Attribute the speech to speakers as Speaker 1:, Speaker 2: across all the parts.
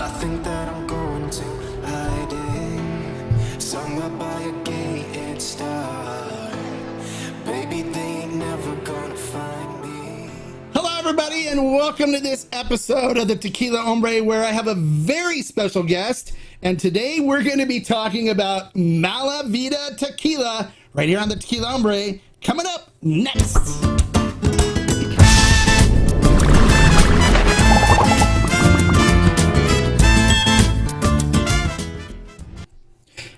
Speaker 1: I think that I'm going to hiding somewhere by a gated star. Baby, they ain't never gonna find me.
Speaker 2: Hello, everybody, and welcome to this episode of the Tequila Hombre, where I have a very special guest. And today we're going to be talking about Mala Vida Tequila right here on the Tequila Hombre. Coming up next.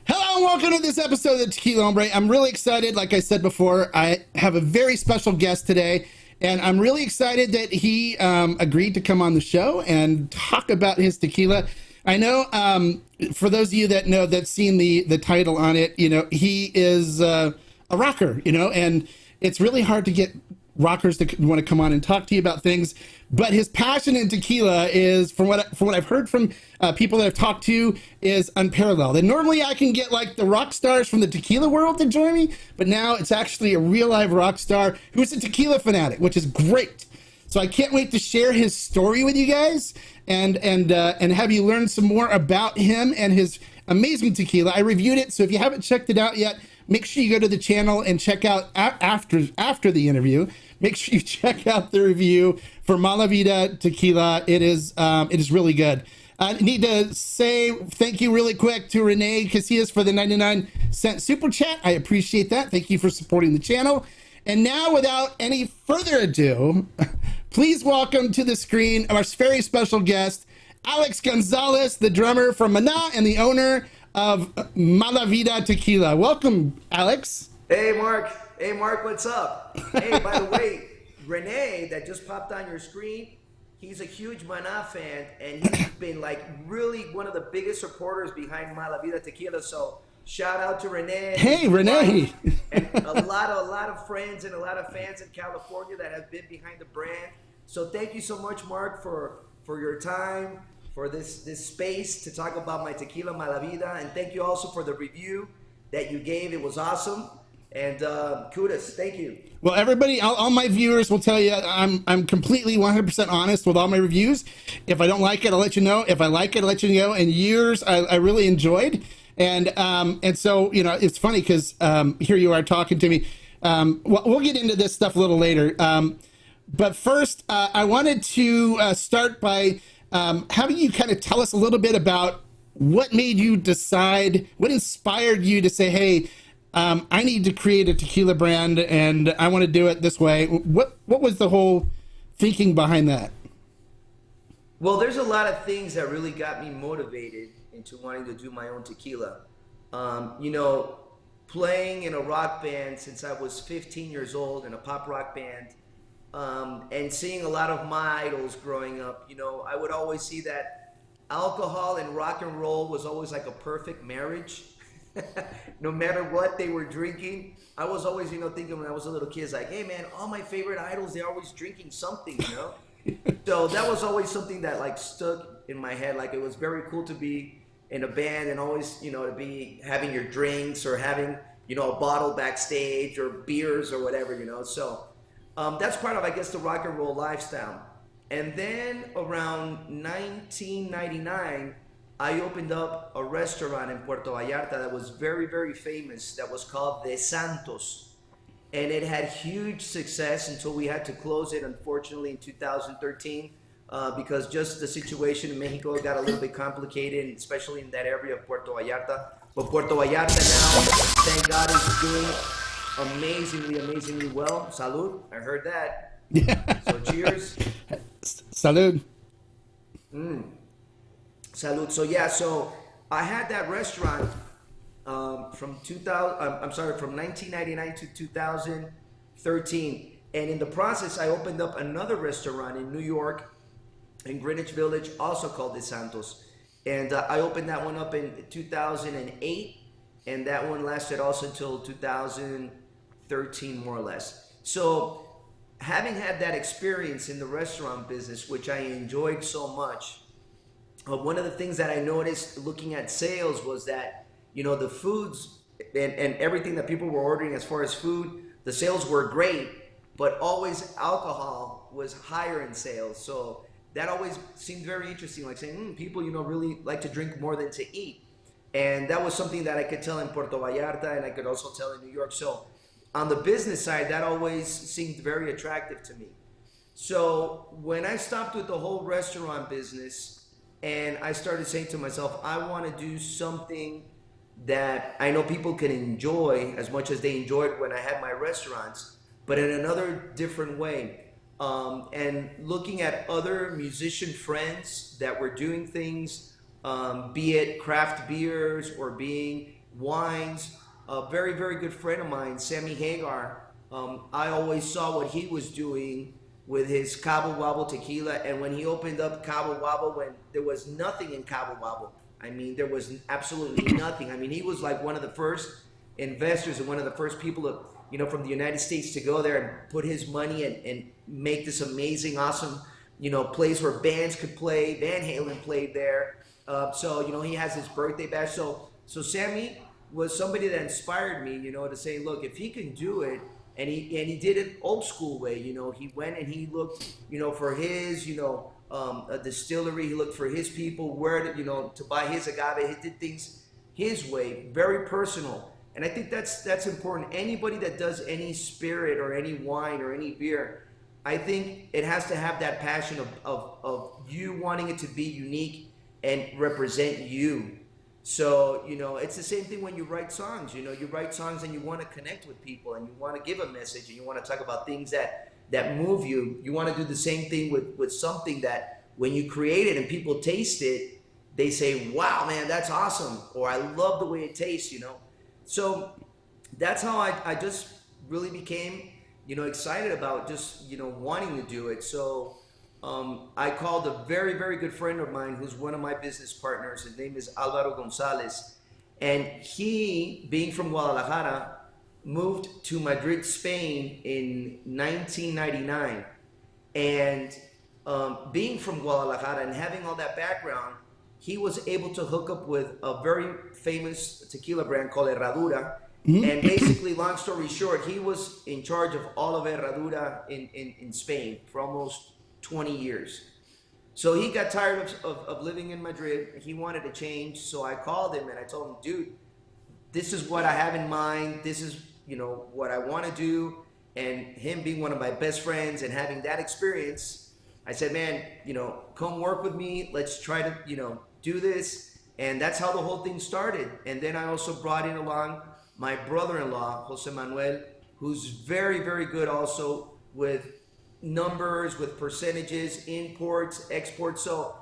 Speaker 2: Hello and welcome to this episode of the Tequila Hombre. I'm really excited. Like I said before, I have a very special guest today. And I'm really excited that he agreed to come on the show and talk about his tequila. I know, for those of you that know, that's seen the title on it, you know, he is a rocker, you know, and it's really hard to get rockers to want to come on and talk to you about things. But his passion in tequila is, from what I've heard from people that I've talked to, is unparalleled. And normally I can get like the rock stars from the tequila world to join me, but now it's actually a real live rock star who's a tequila fanatic, which is great. So I can't wait to share his story with you guys and have you learn some more about him and his amazing tequila. I reviewed it, so if you haven't checked it out yet, make sure you go to the channel and check out after the interview. Make sure you check out the review for Mala Vida Tequila. It is really good. I need to say thank you really quick to Renee Casillas for the 99-cent super chat. I appreciate that. Thank you for supporting the channel. And now, without any further ado, please welcome to the screen our very special guest, Alez Gonzalez, the drummer from Manà and the owner of Mala Vida Tequila. Welcome, Alex.
Speaker 3: Hey, Mark. Hey, Mark, what's up? Hey, by the way, Renee, that just popped on your screen, he's a huge Manà fan, and he's been like really one of the biggest supporters behind Mala Vida Tequila. So shout out to Renee.
Speaker 2: Hey, Renee.
Speaker 3: And a lot of friends and a lot of fans in California that have been behind the brand. So thank you so much, Mark, for your time, for this space to talk about my tequila Mala Vida, and thank you also for the review that you gave. It was awesome. And kudos, thank you.
Speaker 2: Well, everybody, all my viewers will tell you I'm completely 100% honest with all my reviews. If I don't like it, I'll let you know. If I like it, I'll let you know. And yours, I really enjoyed. And so, you know, it's funny because here you are talking to me. We'll get into this stuff a little later. But first, I wanted to start by having you kind of tell us a little bit about what made you decide, what inspired you to say, hey, I need to create a tequila brand and I want to do it this way. What was the whole thinking behind that?
Speaker 3: Well, there's a lot of things that really got me motivated into wanting to do my own tequila. You know, playing in a rock band since I was 15 years old, in a pop rock band, and seeing a lot of my idols growing up, you know, I would always see that alcohol and rock and roll was always like a perfect marriage. No matter what they were drinking, I was always, you know, thinking when I was a little kid, it's like, hey man, all my favorite idols, they're always drinking something, you know? So that was always something that like stuck in my head. Like it was very cool to be in a band and always, you know, to be having your drinks or having, you know, a bottle backstage or beers or whatever, you know? So that's part of, I guess, the rock and roll lifestyle. And then around 1999, I opened up a restaurant in Puerto Vallarta that was very, very famous, that was called De Santos. And it had huge success until we had to close it, unfortunately, in 2013, because just the situation in Mexico got a little bit complicated, especially in that area of Puerto Vallarta. But Puerto Vallarta now, thank God, is doing amazingly well. Salud, I heard that.
Speaker 2: Yeah.
Speaker 3: So cheers.
Speaker 2: Salud.
Speaker 3: Salud. So yeah, so I had that restaurant from 1999 to 2013, and in the process, I opened up another restaurant in New York, in Greenwich Village, also called De Santos, and I opened that one up in 2008, and that one lasted also until 2013, more or less. So having had that experience in the restaurant business, which I enjoyed so much, one of the things that I noticed looking at sales was that, you know, the foods and everything that people were ordering as far as food, the sales were great, but always alcohol was higher in sales. So that always seemed very interesting, like saying, people, really like to drink more than to eat. And that was something that I could tell in Puerto Vallarta and I could also tell in New York. So on the business side, that always seemed very attractive to me. So when I stopped with the whole restaurant business and I started saying to myself, I want to do something that I know people can enjoy as much as they enjoyed when I had my restaurants, but in another different way. And looking at other musician friends that were doing things, be it craft beers or being wines. A very, very good friend of mine, Sammy Hagar, I always saw what he was doing with his Cabo Wabo tequila. And when he opened up Cabo Wabo, when there was nothing in Cabo Wabo, I mean, there was absolutely nothing. I mean, he was like one of the first investors and one of the first people to, from the United States to go there and put his money and make this amazing, awesome, place where bands could play. Van Halen played there. So, he has his birthday bash. So Sammy was somebody that inspired me, to say, look, if he can do it, and he did it old school way, he went and he looked, for his, a distillery, he looked for his people, where to buy his agave. He did things his way, very personal. And I think that's important. Anybody that does any spirit or any wine or any beer, I think it has to have that passion of you wanting it to be unique and represent you. So, it's the same thing when you write songs. You write songs and you want to connect with people and you want to give a message and you want to talk about things that move you. You want to do the same thing with something that when you create it and people taste it, they say, wow, man, that's awesome. Or I love the way it tastes, So that's how I just really became, excited about just, wanting to do it. So I called a very, very good friend of mine who's one of my business partners. His name is Alez Gonzalez. And he, being from Guadalajara, moved to Madrid, Spain in 1999. And being from Guadalajara and having all that background, he was able to hook up with a very famous tequila brand called Herradura. And basically, long story short, he was in charge of all of Herradura in Spain for almost 20 years. So he got tired of living in Madrid. He wanted to change. So I called him and I told him, dude, this is what I have in mind. This is, what I want to do. And him being one of my best friends and having that experience, I said, man, come work with me. Let's try to, do this. And that's how the whole thing started. And then I also brought in along my brother-in-law, Jose Manuel, who's very, very good also with numbers, with percentages, imports, exports. So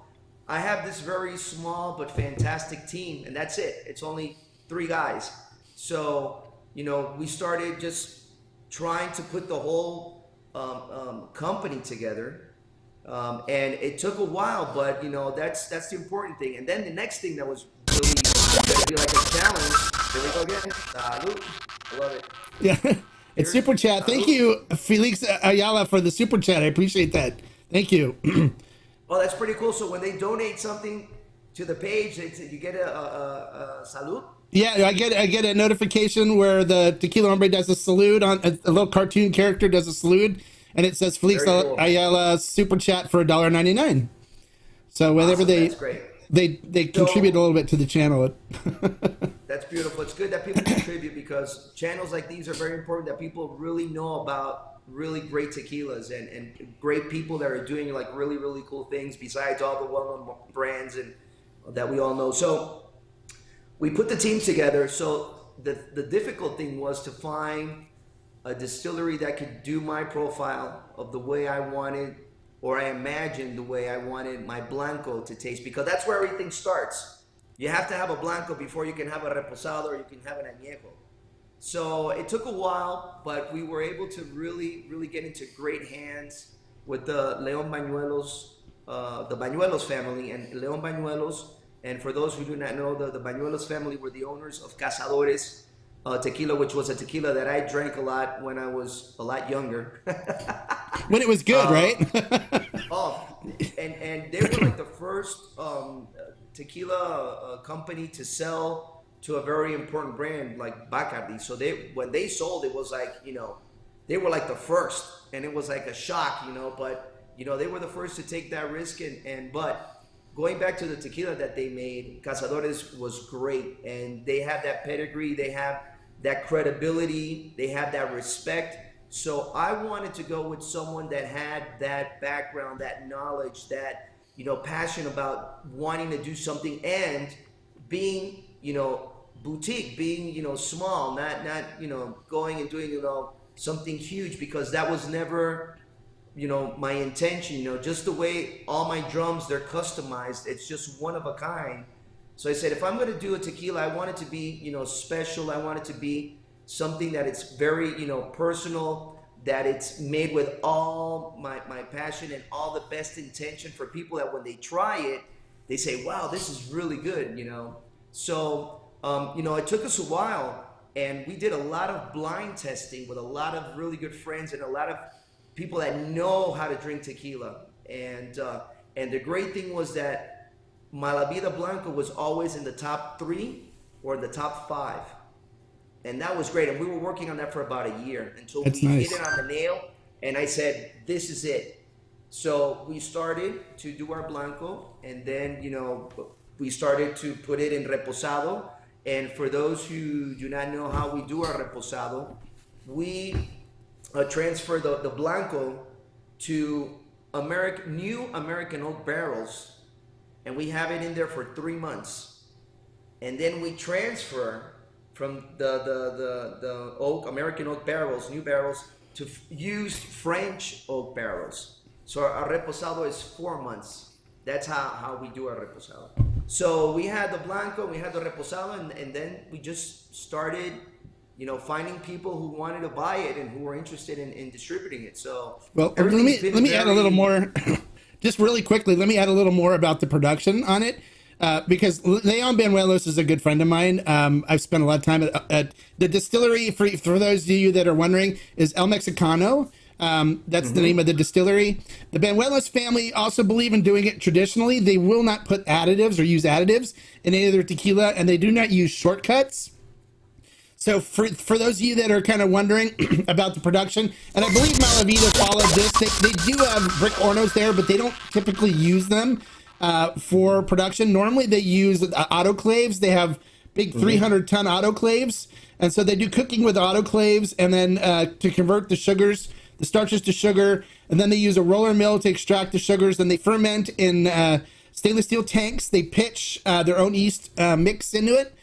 Speaker 3: I have this very small but fantastic team, and that's it. It's only 3 guys. So, we started just trying to put the whole company together. And it took a while, but that's the important thing. And then the next thing that was really going to be like a challenge. Here we go again. Salud. I love it.
Speaker 2: Yeah. It's super chat. Thank you, Felix Ayala, for the super chat. I appreciate that. Thank you.
Speaker 3: Oh, that's pretty cool. So when they donate something to the page, you get a salud?
Speaker 2: Yeah, I get a notification where the Tequila Hombre does a salute on a little cartoon character does a salute, and it says Felix cool. Ayala super chat for $1.99. So whenever
Speaker 3: awesome.
Speaker 2: they contribute a little bit to the channel.
Speaker 3: That's beautiful. It's good that people contribute because channels like these are very important, that people really know about really great tequilas and great people that are doing like really, really cool things besides all the well-known brands and that we all know. So we put the team together. So the difficult thing was to find a distillery that could do my profile of the way I wanted, or I imagined the way I wanted my Blanco to taste, because that's where everything starts. You have to have a Blanco before you can have a Reposado or you can have an Añejo. So it took a while, but we were able to really, really get into great hands with the León Bañuelos, the Bañuelos family, and León Bañuelos. And for those who do not know, the Bañuelos family were the owners of Cazadores tequila, which was a tequila that I drank a lot when I was a lot younger.
Speaker 2: When it was good, right?
Speaker 3: And they were like the first tequila company to sell to a very important brand like Bacardi. So when they sold, it was like, they were like the first, and it was like a shock, but You know, they were the first to take that risk, but going back to the tequila that they made, Cazadores was great, and they have that pedigree, they have that credibility, they have that respect. So I wanted to go with someone that had that background, that knowledge, that, you know, passion about wanting to do something and being, you know, boutique, being, you know, small, not, you know, going and doing, you know, something huge, because that was never, you know, my intention. You know, just the way all my drums, they're customized, it's just one of a kind. So I said, if I'm going to do a tequila, I want it to be, you know, special. I want it to be something that it's very, you know, personal, that it's made with all my passion and all the best intention for people, that when they try it, they say, wow, this is really good, you know. So, you know, it took us a while, and we did a lot of blind testing with a lot of really good friends and a lot of people that know how to drink tequila. And the great thing was that Mala Vida Blanca was always in the top 3 or the top 5. And that was great. And we were working on that for about a year until
Speaker 2: That's
Speaker 3: we
Speaker 2: nice.
Speaker 3: hit it on the nail. And I said, this is it. So we started to do our Blanco, and then, you know, we started to put it in Reposado. And for those who do not know how we do our Reposado, we transfer the Blanco to new American oak barrels, and we have it in there for 3 months. And then we transfer from the American oak barrels, new barrels, to used French oak barrels. So our Reposado is 4 months. That's how we do our Reposado. So we had the Blanco, we had the Reposado, and then we just started, you know, finding people who wanted to buy it and who were interested in distributing it. So
Speaker 2: Well, let me add a little more, just really quickly. Let me add a little more about the production on it, because Leon Banuelos is a good friend of mine. I've spent a lot of time at the distillery. For those of you that are wondering, is El Mexicano. That's the name of the distillery. The Banuelos family also believe in doing it traditionally. They will not put additives or use additives in any of their tequila, and they do not use shortcuts. So for those of you that are kind of wondering about the production, and I believe Mala Vida followed this, they do have brick ornos there, but they don't typically use them for production. Normally they use autoclaves. They have big 300-ton autoclaves, and so they do cooking with autoclaves, and then to convert the sugars, the starches to sugar, and then they use a roller mill to extract the sugars. Then they ferment in stainless steel tanks. They pitch their own yeast mix into it.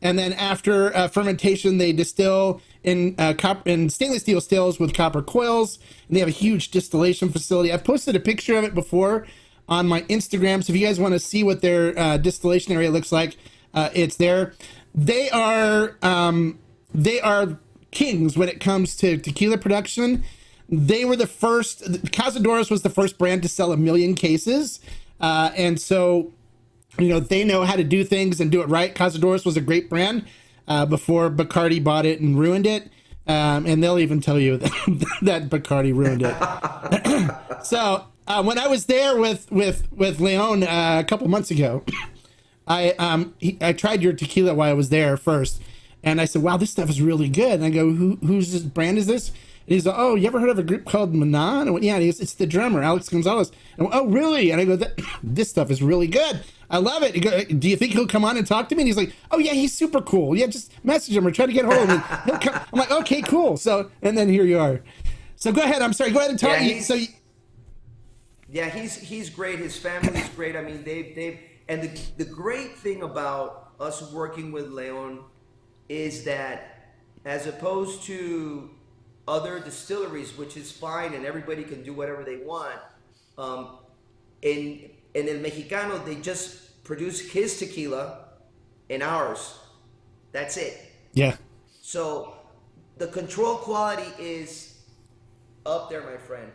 Speaker 2: And then after fermentation, they distill in stainless steel stills with copper coils. And they have a huge distillation facility. I've posted a picture of it before on my Instagram. So if you guys want to see what their distillation area looks like, it's there. They are kings when it comes to tequila production. They were the first. Cazadores was the first brand to sell 1 million cases. And so, you know, they know how to do things and do it right. Cazadores was a great brand before Bacardi bought it and ruined it. And they'll even tell you that Bacardi ruined it. So when I was there with Leon a couple months ago, I tried your tequila while I was there first. And I said, wow, this stuff is really good. And I go, whose brand is this? And he's like, oh, you ever heard of a group called Manà? And I went, yeah. And he goes, it's the drummer, Alez Gonzalez. And I went, oh, really? And I go, this stuff is really good. I love it. He goes, do you think he'll come on and talk to me? And he's like, oh, yeah, he's super cool. Yeah, just message him or try to get hold of him. He'll come. I'm like, okay, cool. So, and then here you are. So go ahead. I'm sorry. Go ahead and talk.
Speaker 3: Yeah, he's great. His family's great. I mean, and the great thing about us working with Leon is that, as opposed to other distilleries, which is fine and everybody can do whatever they want, in El Mexicano, they just produce his tequila and ours. That's it.
Speaker 2: Yeah.
Speaker 3: So the control quality is up there, my friend.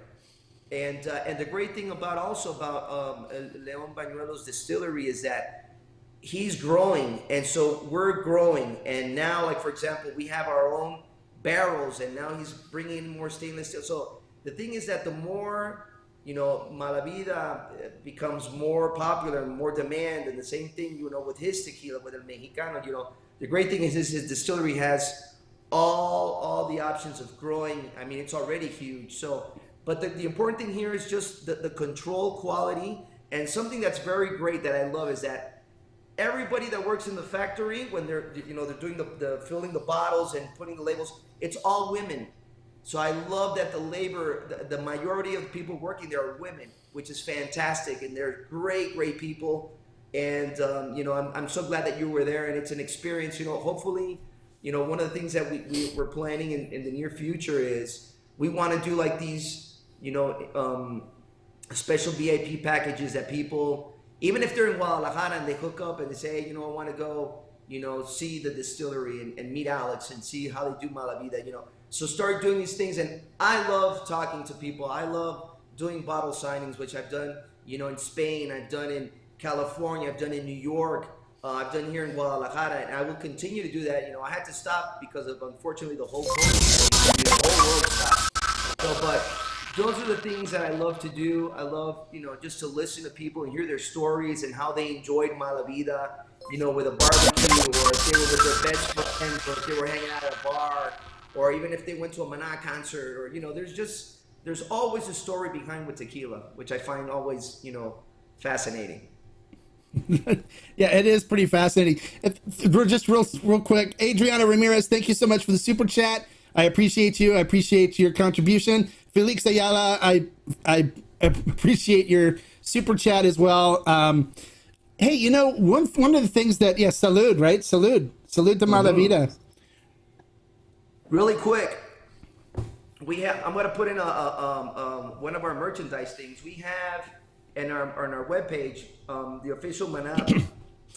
Speaker 3: And the great thing about Leon Banuelos Distillery is that he's growing, and so we're growing. And now, like for example, we have our own barrels, and now he's bringing in more stainless steel. So the thing is that the more, you know, Mala Vida becomes more popular and more demand, and the same thing, you know, with his tequila, with El Mexicano, you know, the great thing is his distillery has all the options of growing. I mean, it's already huge. So But the important thing here is just the control quality. And something that's very great that I love is that everybody that works in the factory, when they're doing the filling the bottles and putting the labels, it's all women. So I love that the majority of the people working there are women, which is fantastic, and they're great people. And I'm so glad that you were there, and it's an experience. Hopefully, one of the things that we're planning in the near future is we want to do like these, special VIP packages that people, even if they're in Guadalajara and they hook up and they say, hey, I want to go, see the distillery and meet Alex and see how they do Mala Vida, So start doing these things. And I love talking to people. I love doing bottle signings, which I've done, in Spain, I've done in California, I've done in New York, I've done here in Guadalajara, and I will continue to do that. I had to stop because of, unfortunately, the whole world stopped. So, but those are the things that I love to do. I love, just to listen to people and hear their stories and how they enjoyed Mala Vida, with a barbecue, or if they were with their best friends, or if they were hanging out at a bar, or even if they went to a Manà concert, or, there's always a story behind with tequila, which I find always, fascinating.
Speaker 2: Yeah, it is pretty fascinating. We're just real quick. Adriana Ramirez, thank you so much for the super chat. I appreciate you. I appreciate your contribution. Felix Ayala, I appreciate your super chat as well. Hey, one of the things that, salud, right? Salud to Mala Vida.
Speaker 3: Really quick, I'm going to put in one of our merchandise things. We have on our webpage, the official Manà,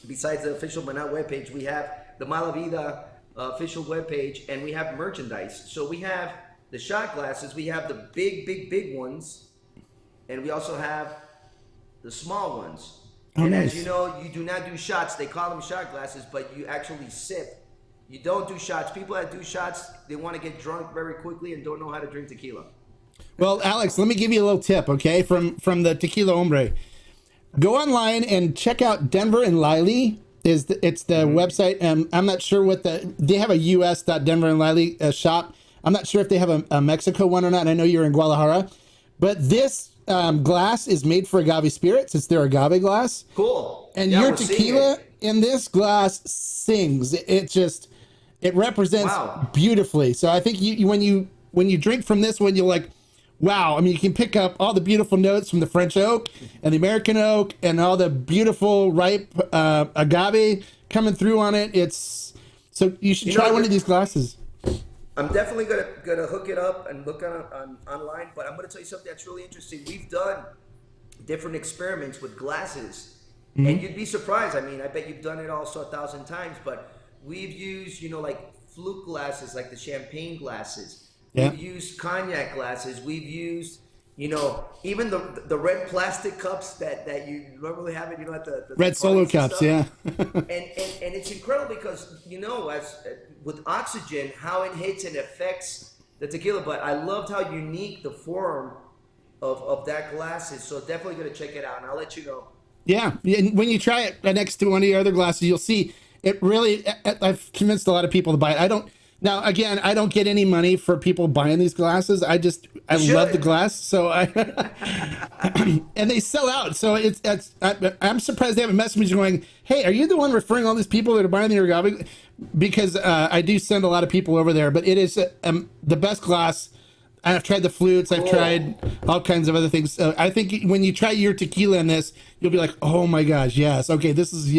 Speaker 3: besides the official Manà webpage, we have the Mala Vida official webpage, and we have merchandise. So we have the shot glasses, we have the big ones, and we also have the small ones.
Speaker 2: Oh,
Speaker 3: and
Speaker 2: nice.
Speaker 3: As you know, you do not do shots. They call them shot glasses, but you actually sip. You don't do shots. People that do shots, they want to get drunk very quickly and don't know how to drink tequila. Well,
Speaker 2: Alex, let me give you a little tip, okay, from the Tequila Hombre. Go online and check out Denver and Liley. It's the website. I'm not sure they have a us.denver and Liley shop. I'm not sure if they have a Mexico one or not. I know you're in Guadalajara, but this glass is made for agave spirits. It's their agave glass.
Speaker 3: Cool.
Speaker 2: And your tequila in this glass sings. It represents beautifully. So I think when you drink from this one, you're like, wow. I mean, you can pick up all the beautiful notes from the French oak and the American oak and all the beautiful ripe agave coming through on it. So you should try one of these glasses.
Speaker 3: I'm definitely gonna hook it up and look online. But I'm gonna tell you something that's really interesting. We've done different experiments with glasses, and you'd be surprised. I mean, I bet you've done it also 1,000 times. But we've used, like flute glasses, like the champagne glasses.
Speaker 2: Yeah.
Speaker 3: We've used cognac glasses. We've used, even the red plastic cups that you normally have it, at the
Speaker 2: red solo cups, yeah.
Speaker 3: and it's incredible because as with oxygen, how it hits and affects the tequila. But I loved how unique the form of that glass is. So definitely gonna check it out, and I'll let you know.
Speaker 2: Yeah, and when you try it next to one of your other glasses, you'll see it really. I've convinced a lot of people to buy it. Now, again, I don't get any money for people buying these glasses. I love the glass, so and they sell out. So I'm surprised they haven't messaged me going, hey, are you the one referring all these people that are buying the agave? Because I do send a lot of people over there, but it is the best glass. I've tried the flutes. I've tried all kinds of other things. So I think when you try your tequila in this, you'll be like, oh my gosh, yes. Okay, this is,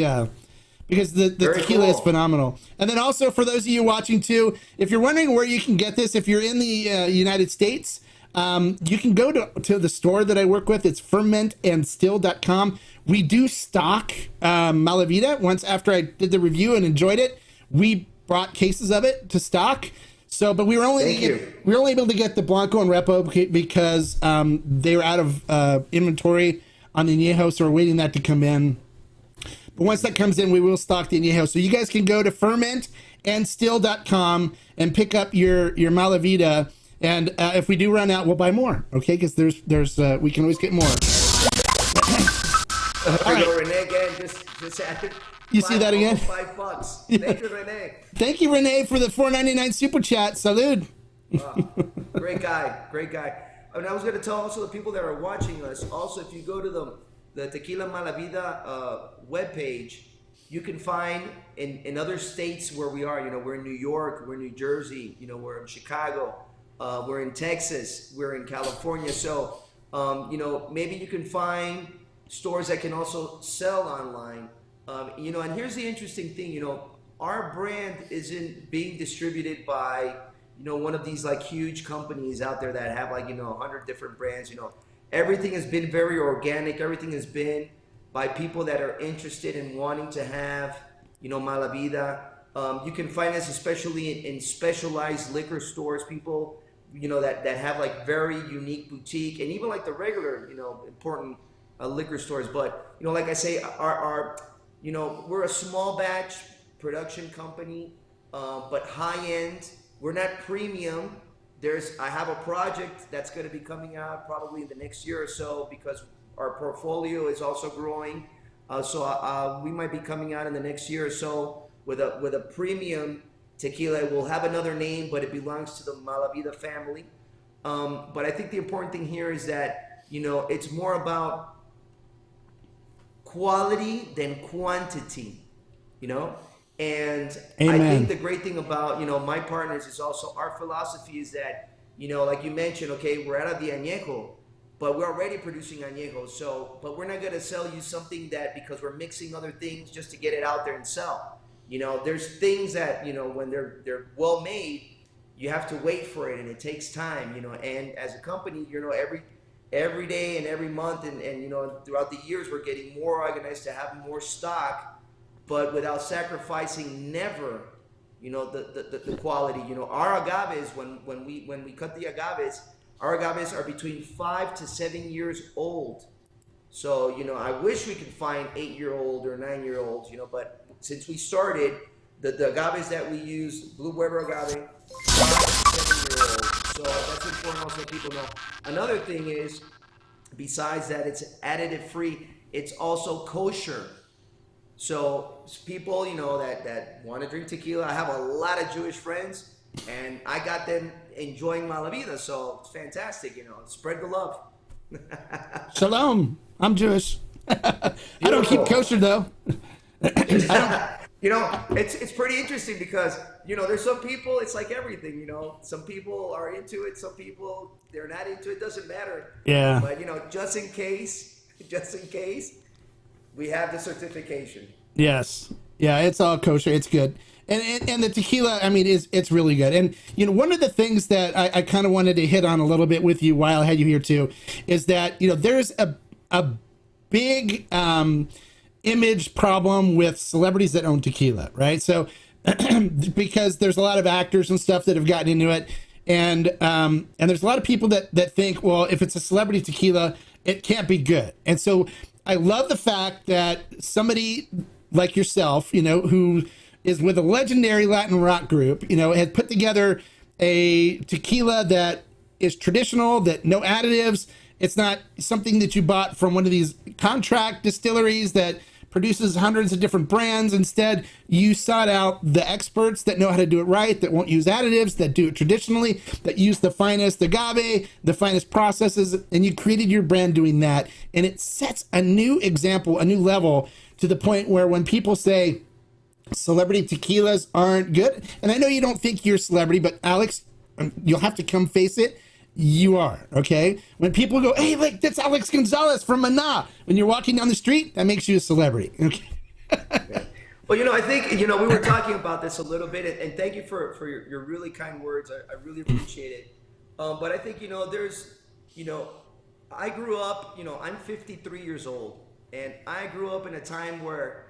Speaker 2: because the tequila is phenomenal. And then also for those of you watching too, if you're wondering where you can get this, if you're in the United States, you can go to the store that I work with. It's fermentandstill.com. We do stock Mala Vida. Once after I did the review and enjoyed it, we brought cases of it to stock. So, but we were only able to get the Blanco and Repo because they were out of inventory on the Añejo, so we're waiting that to come in. But once that comes in, we will stock the Añejo. So you guys can go to fermentandstill.com and pick up your Mala Vida. And if we do run out, we'll buy more. Okay, because there's we can always get more.
Speaker 3: All right. Renee again, just added.
Speaker 2: You see that again?
Speaker 3: $5. Thank you, Renee.
Speaker 2: Thank you, Renee, for the $4.99 super chat. Salud.
Speaker 3: Great guy. And I was going to tell also the people that are watching us, also, if you go to the Tequila Mala Vida webpage, you can find in other states where we are, we're in New York, we're in New Jersey, we're in Chicago, we're in Texas, we're in California. So, maybe you can find stores that can also sell online. And here's the interesting thing, our brand isn't being distributed by, one of these like huge companies out there that have like, 100 different brands. Everything has been very organic. Everything has been by people that are interested in wanting to have, Mala Vida. You can find us especially in specialized liquor stores, people, that have like very unique boutique, and even like the regular, important liquor stores. But, like I say, we're a small batch production company, but high end. We're not premium. I have a project that's going to be coming out probably in the next year or so, because our portfolio is also growing. So we might be coming out in the next year or so with a premium tequila. We'll have another name, but it belongs to the Mala Vida family. But I think the important thing here is that, it's more about quality than quantity, And
Speaker 2: Amen.
Speaker 3: I think the great thing about, my partners is also our philosophy is that, like you mentioned, okay, we're out of the añejo, but we're already producing añejo. So, but we're not going to sell you something that because we're mixing other things just to get it out there and sell. There's things that, when they're well made, you have to wait for it and it takes time, and as a company, every day and every month and throughout the years, we're getting more organized to have more stock, but without sacrificing never, the quality. Our agaves, when we cut the agaves, our agaves are between 5 to 7 years old. So, I wish we could find 8-year-old or 9-year-olds, but since we started, the agaves that we use, Blue Weber agave, 5 to 7-year-old. So that's important also people know. Another thing is, besides that it's additive free, it's also kosher. So people, that want to drink tequila, I have a lot of Jewish friends, and I got them enjoying Mala Vida, so it's fantastic, spread the love.
Speaker 2: Shalom. I'm Jewish. I don't keep kosher though.
Speaker 3: It's pretty interesting because, there's some people, it's like everything, some people are into it, some people, they're not into it, doesn't matter.
Speaker 2: Yeah.
Speaker 3: But, just in case, we have the certification.
Speaker 2: Yes. Yeah, it's all kosher. It's good. And the tequila, it's really good. And, one of the things that I kind of wanted to hit on a little bit with you while I had you here too, is that, there's a big image problem with celebrities that own tequila, right? So, because there's a lot of actors and stuff that have gotten into it. And there's a lot of people that think, well, if it's a celebrity tequila, it can't be good. And so I love the fact that somebody like yourself, who is with a legendary Latin rock group, had put together a tequila that is traditional, that no additives. It's not something that you bought from one of these contract distilleries that produces hundreds of different brands. Instead, you sought out the experts that know how to do it right, that won't use additives, that do it traditionally, that use the finest agave, the finest processes, and you created your brand doing that. And it sets a new example, a new level, to the point where when people say celebrity tequilas aren't good, and I know you don't think you're a celebrity, but Alex, you'll have to come face it. You are, okay? When people go, hey, like, that's Alez Gonzalez from Manà. When you're walking down the street, that makes you a celebrity, okay?
Speaker 3: Well, I think, we were talking about this a little bit, and thank you for your really kind words. I really appreciate it. But I think, there's, I grew up, I'm 53 years old, and I grew up in a time where,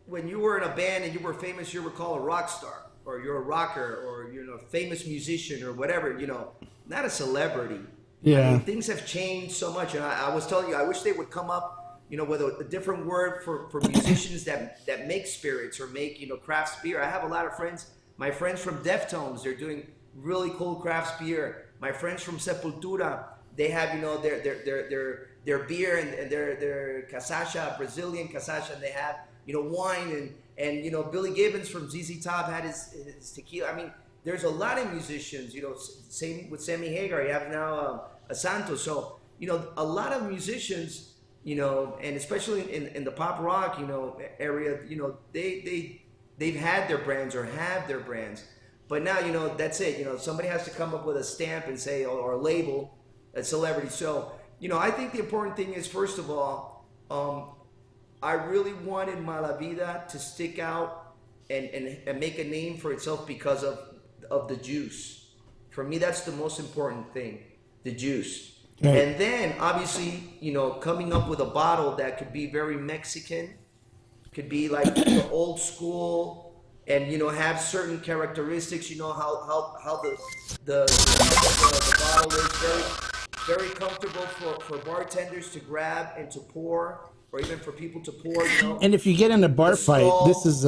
Speaker 3: when you were in a band and you were famous, you were called a rock star, or you're a rocker, or you're a famous musician, or whatever, not a celebrity.
Speaker 2: Yeah.
Speaker 3: Things have changed so much, and I was telling you, I wish they would come up, with a different word for musicians that make spirits or make, craft beer. I have a lot of friends, my friends from Deftones, they're doing really cool craft beer. My friends from Sepultura, they have, their beer and their cachaça, Brazilian cachaça, and they have, wine, and Billy Gibbons from ZZ Top had his tequila. there's a lot of musicians, same with Sammy Hagar. You have now a Santos. So, a lot of musicians, and especially in the pop rock, area, they've had their brands or have their brands. But now, that's it. Somebody has to come up with a stamp and say, or a label, a celebrity. So, I think the important thing is, first of all, I really wanted Mala Vida to stick out and make a name for itself because of the juice. For me, that's the most important thing, the juice. Right. And then, obviously, coming up with a bottle that could be very Mexican, could be like the old school, and have certain characteristics. How the bottle is very comfortable for bartenders to grab and to pour, or even for people to pour.
Speaker 2: And if you get in a bar fight, this is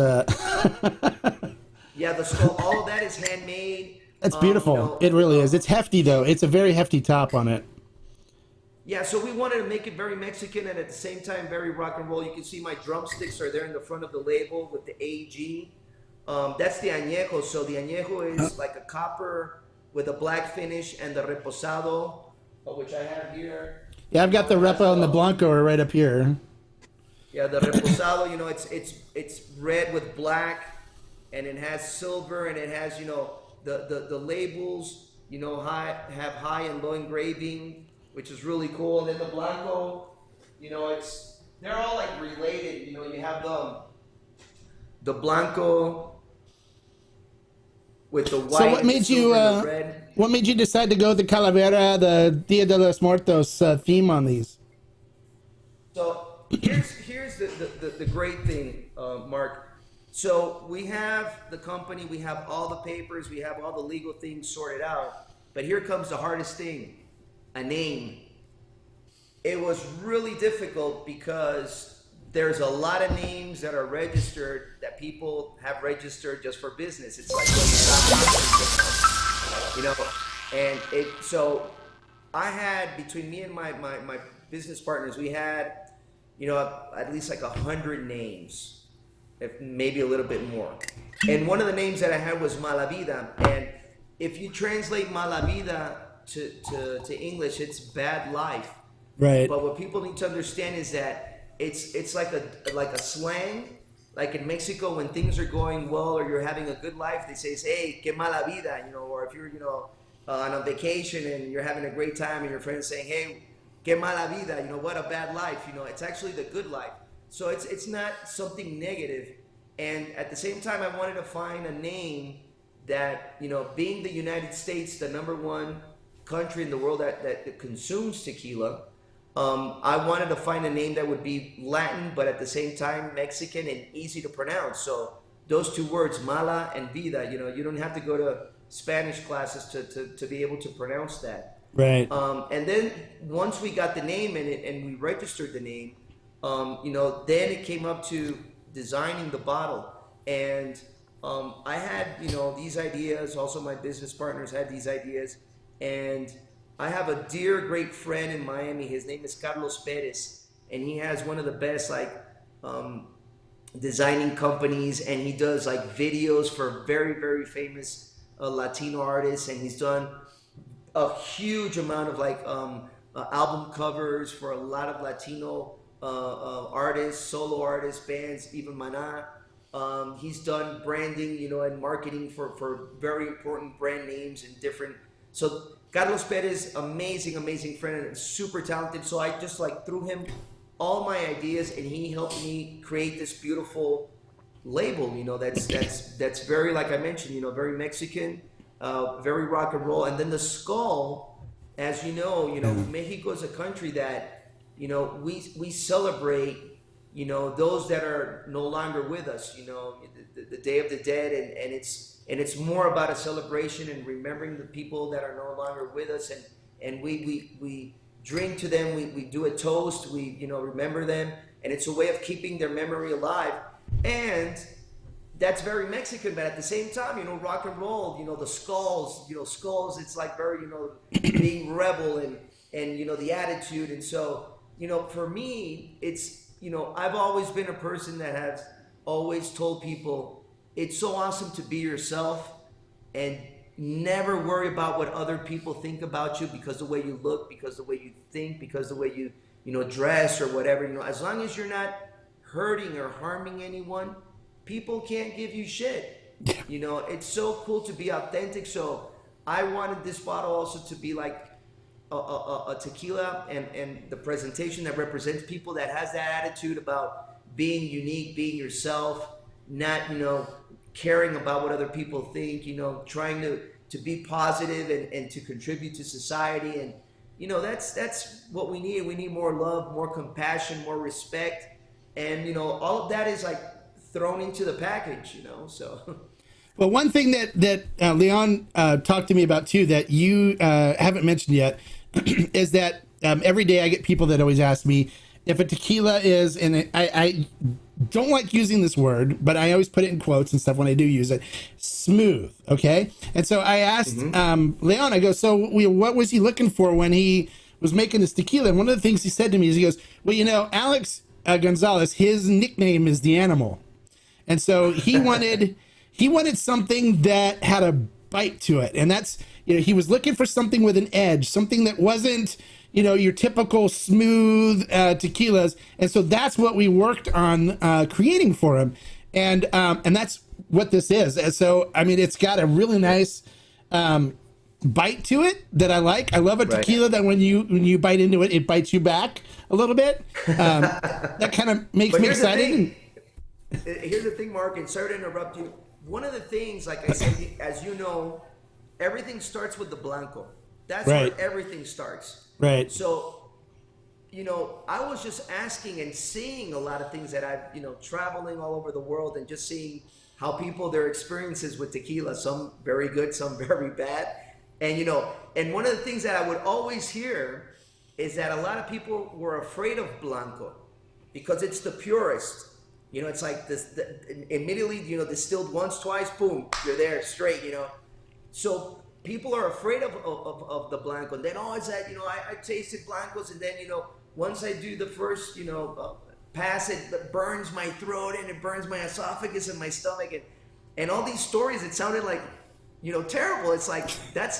Speaker 3: yeah, the skull. All of that is handmade.
Speaker 2: It's beautiful. It really is. It's hefty though. It's a very hefty top on it.
Speaker 3: Yeah, so we wanted to make it very Mexican and at the same time very rock and roll. You can see my drumsticks are there in the front of the label with the AG. That's the añejo. So the añejo is like a copper with a black finish, and the reposado, which I have here.
Speaker 2: Yeah, I've got the Repo and the Blanco are right up here.
Speaker 3: Yeah, the reposado, it's red with black, and it has silver, and it has, the labels, have high and low engraving, which is really cool. And then the Blanco, they're all like related. You have the Blanco with the white.
Speaker 2: So what made you decide to go with the Calavera, the Dia de los Muertos theme on these?
Speaker 3: So here's the great thing, Mark. So we have the company, we have all the papers, we have all the legal things sorted out. But here comes the hardest thing. A name. It was really difficult because there's a lot of names that are registered that people have registered just for business. It's like, and so I had, between me and my business partners, we had, at least like 100 names, if maybe a little bit more. And one of the names that I had was Mala Vida. And if you translate Mala Vida to English, it's bad life.
Speaker 2: Right.
Speaker 3: But what people need to understand is that it's like a slang. Like in Mexico, when things are going well or you're having a good life, they say, "Hey, qué mala vida," or if you're on a vacation and you're having a great time and your friends saying, "Hey, qué mala vida," what a bad life. It's actually the good life. So it's not something negative. And at the same time, I wanted to find a name that, being the United States, the #1 country in the world that consumes tequila, I wanted to find a name that would be Latin, but at the same time Mexican and easy to pronounce. So those two words, Mala and Vida, you don't have to go to Spanish classes to be able to pronounce that.
Speaker 2: Right.
Speaker 3: And then once we got the name and we registered the name, then it came up to designing the bottle. And I had, these ideas. Also, my business partners had these ideas. And I have a dear, great friend in Miami. His name is Carlos Perez. And he has one of the best, designing companies. And he does, videos for very, very famous Latino artists. And he's done a huge amount of, album covers for a lot of Latino artists, solo artists, bands, even Manà. He's done branding, and marketing for very important brand names and different. So Carlos Perez, amazing friend and super talented. So I just threw him all my ideas, and he helped me create this beautiful label. That's very, like I mentioned, very Mexican, very rock and roll. And then the skull, as Mexico is a country that, we celebrate, those that are no longer with us, the Day of the Dead, and it's more about a celebration and remembering the people that are no longer with us, and we drink to them, we do a toast, we remember them, and it's a way of keeping their memory alive. And that's very Mexican, but at the same time, rock and roll, the skulls, it's very, being rebel and the attitude. And so, for me, it's, I've always been a person that has always told people it's so awesome to be yourself, and never worry about what other people think about you because the way you look, because the way you think, because the way you dress or whatever. As long as you're not hurting or harming anyone, people can't give you shit. It's so cool to be authentic. So I wanted this bottle also to be like a tequila, and the presentation that represents people that has that attitude about being unique, being yourself, not caring about what other people think, trying to be positive and to contribute to society. And that's what we need. We need more love, more compassion, more respect, and all of that is like thrown into the package, so.
Speaker 2: Well, one thing that Leon talked to me about too that you haven't mentioned yet is that every day I get people that always ask me if a tequila is, and I don't like using this word, but I always put it in quotes and stuff when I do use it, smooth. Okay. And so I asked Leon, I go, so what was he looking for when he was making this tequila? And one of the things he said to me is he goes, well, Alez Gonzalez, his nickname is the animal. And so he wanted something that had a bite to it. And that's, he was looking for something with an edge, something that wasn't, your typical smooth tequilas. And so that's what we worked on creating for him. And that's what this is. And so, I mean, it's got a really nice bite to it that I like. I love a tequila that when you bite into it, it bites you back a little bit. That kind of makes me excited.
Speaker 3: Here's the thing, Mark, and sorry to interrupt you. One of the things, like I said, as you know, everything starts with the Blanco. That's where everything starts.
Speaker 2: Right.
Speaker 3: So, I was just asking and seeing a lot of things that I've, traveling all over the world and just seeing how their experiences with tequila, some very good, some very bad. And, and one of the things that I would always hear is that a lot of people were afraid of Blanco because it's the purest. It's like this, immediately, distilled once, twice, boom, you're there straight, So people are afraid of the Blanco. And then, it's that, I tasted Blancos, and then, once I do the first, pass, it burns my throat and it burns my esophagus and my stomach. And all these stories, it sounded like, terrible. It's like, that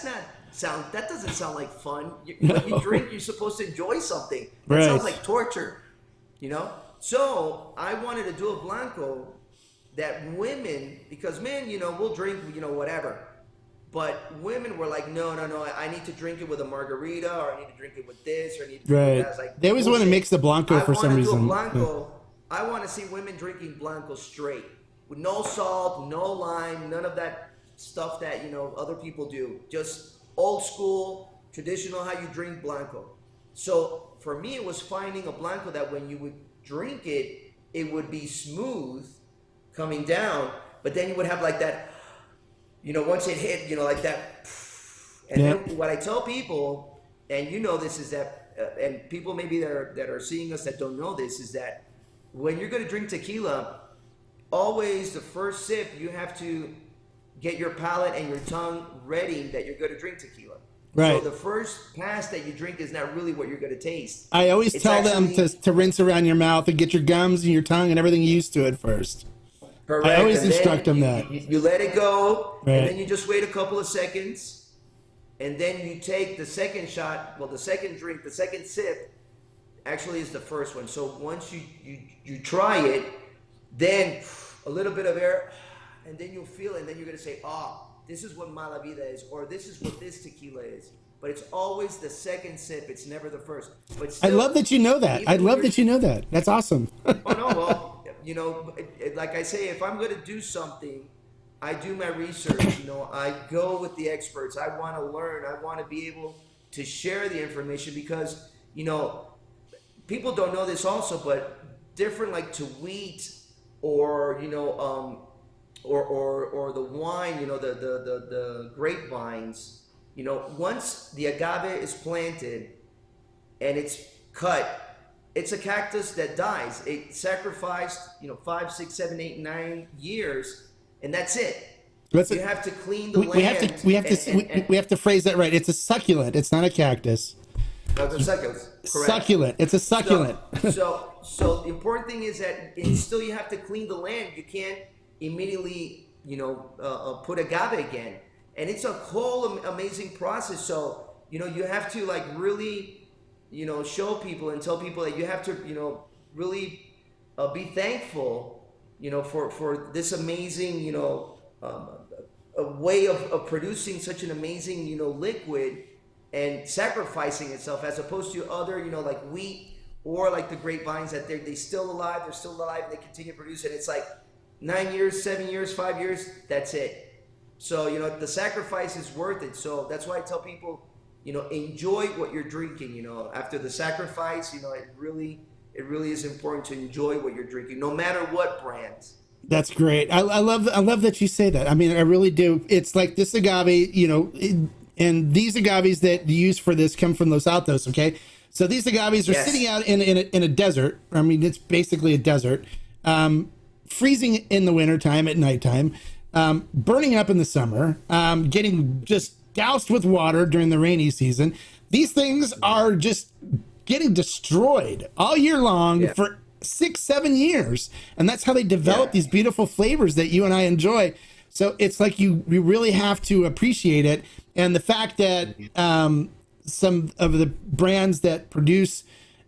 Speaker 3: doesn't sound like fun. When you drink, you're supposed to enjoy something. That sounds like torture, So I wanted to do a Blanco that women, because men, we'll drink, whatever. But women were like, no, I need to drink it with a margarita, or I need to drink it with this, or I need to drink it with that. I was like,
Speaker 2: they always want to mix the Blanco for some reason.
Speaker 3: Blanco, I want to see women drinking Blanco straight, with no salt, no lime, none of that stuff that, other people do. Just old school, traditional, how you drink Blanco. So for me, it was finding a Blanco that when you would drink it, it would be smooth coming down, but then you would have like that, once it hit, like that. And then what I tell people, and this is that, and people maybe that are seeing us that don't know this, is that when you're going to drink tequila, always the first sip, you have to get your palate and your tongue ready that you're going to drink tequila.
Speaker 2: Right.
Speaker 3: So the first pass that you drink is not really what you're going to taste.
Speaker 2: I always tell them to rinse around your mouth and get your gums and your tongue and everything used to it first.
Speaker 3: Correct.
Speaker 2: I always instruct them that.
Speaker 3: You let it go, and then you just wait a couple of seconds, and then you take the second shot, the second drink, the second sip, actually is the first one. So once you try it, then a little bit of air, and then you'll feel it, and then you're going to say, this is what Mala Vida is, or this is what this tequila is. But it's always the second sip. It's never the first. But still,
Speaker 2: I love that you know that. I love that you know that. That's awesome.
Speaker 3: Like I say, if I'm going to do something, I do my research. I go with the experts. I want to learn. I want to be able to share the information because, people don't know this also, but different like to wheat or, or the wine, the grapevines, once the agave is planted and it's cut, it's a cactus that dies. It sacrificed, 5, 6, 7, 8, 9 years, and that's it. You have to clean the land.
Speaker 2: We have to phrase that right. It's a succulent. It's not a cactus.
Speaker 3: That's a succulent. Correct.
Speaker 2: Succulent. It's a succulent.
Speaker 3: So the important thing is that still you have to clean the land. You can't immediately, put agave again. and it's a whole amazing process. So, you know, you have to like really, you know, show people and tell people that you have to, you know, really be thankful, you know, for this amazing, you know, a way of producing such an amazing, you know, liquid and sacrificing itself, as opposed to other, you know, like wheat or like the grapevines that they're still alive, and they continue to produce it. It's like 9 years, 7 years, 5 years, that's it. So, you know, the sacrifice is worth it. So that's why I tell people, you know, enjoy what you're drinking. You know, after the sacrifice, you know, it really is important to enjoy what you're drinking, no matter what brands.
Speaker 2: That's great. I love that you say that. I mean, I really do. It's like this agave, you know, and these agaves that you use for this come from Los Altos. Okay. So these agaves are sitting out in a desert. I mean, it's basically a desert, freezing in the wintertime at nighttime, burning up in the summer, getting just doused with water during the rainy season. These things are just getting destroyed all year long for 6-7 years. And that's how they develop these beautiful flavors that you and I enjoy. So it's like you really have to appreciate it. And the fact that some of the brands that produce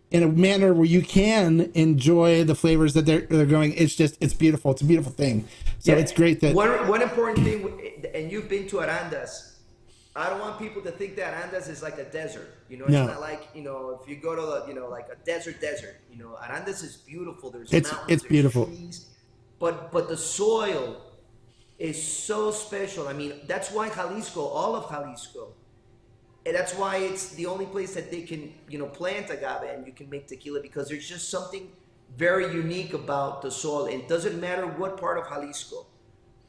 Speaker 2: in a manner where you can enjoy the flavors that they're going, it's beautiful. It's a beautiful thing. So it's great that
Speaker 3: one important thing, and you've been to Arandas, I don't want people to think that Arandas is like a desert. You know, it's not like, you know, if you go to the, you know, like a desert, you know, Arandas is beautiful. There's mountains,
Speaker 2: it's beautiful.
Speaker 3: Trees, but the soil is so special. I mean, that's why Jalisco, all of Jalisco, and that's why it's the only place that they can, you know, plant agave and you can make tequila, because there's just something very unique about the soil. It doesn't matter what part of Jalisco.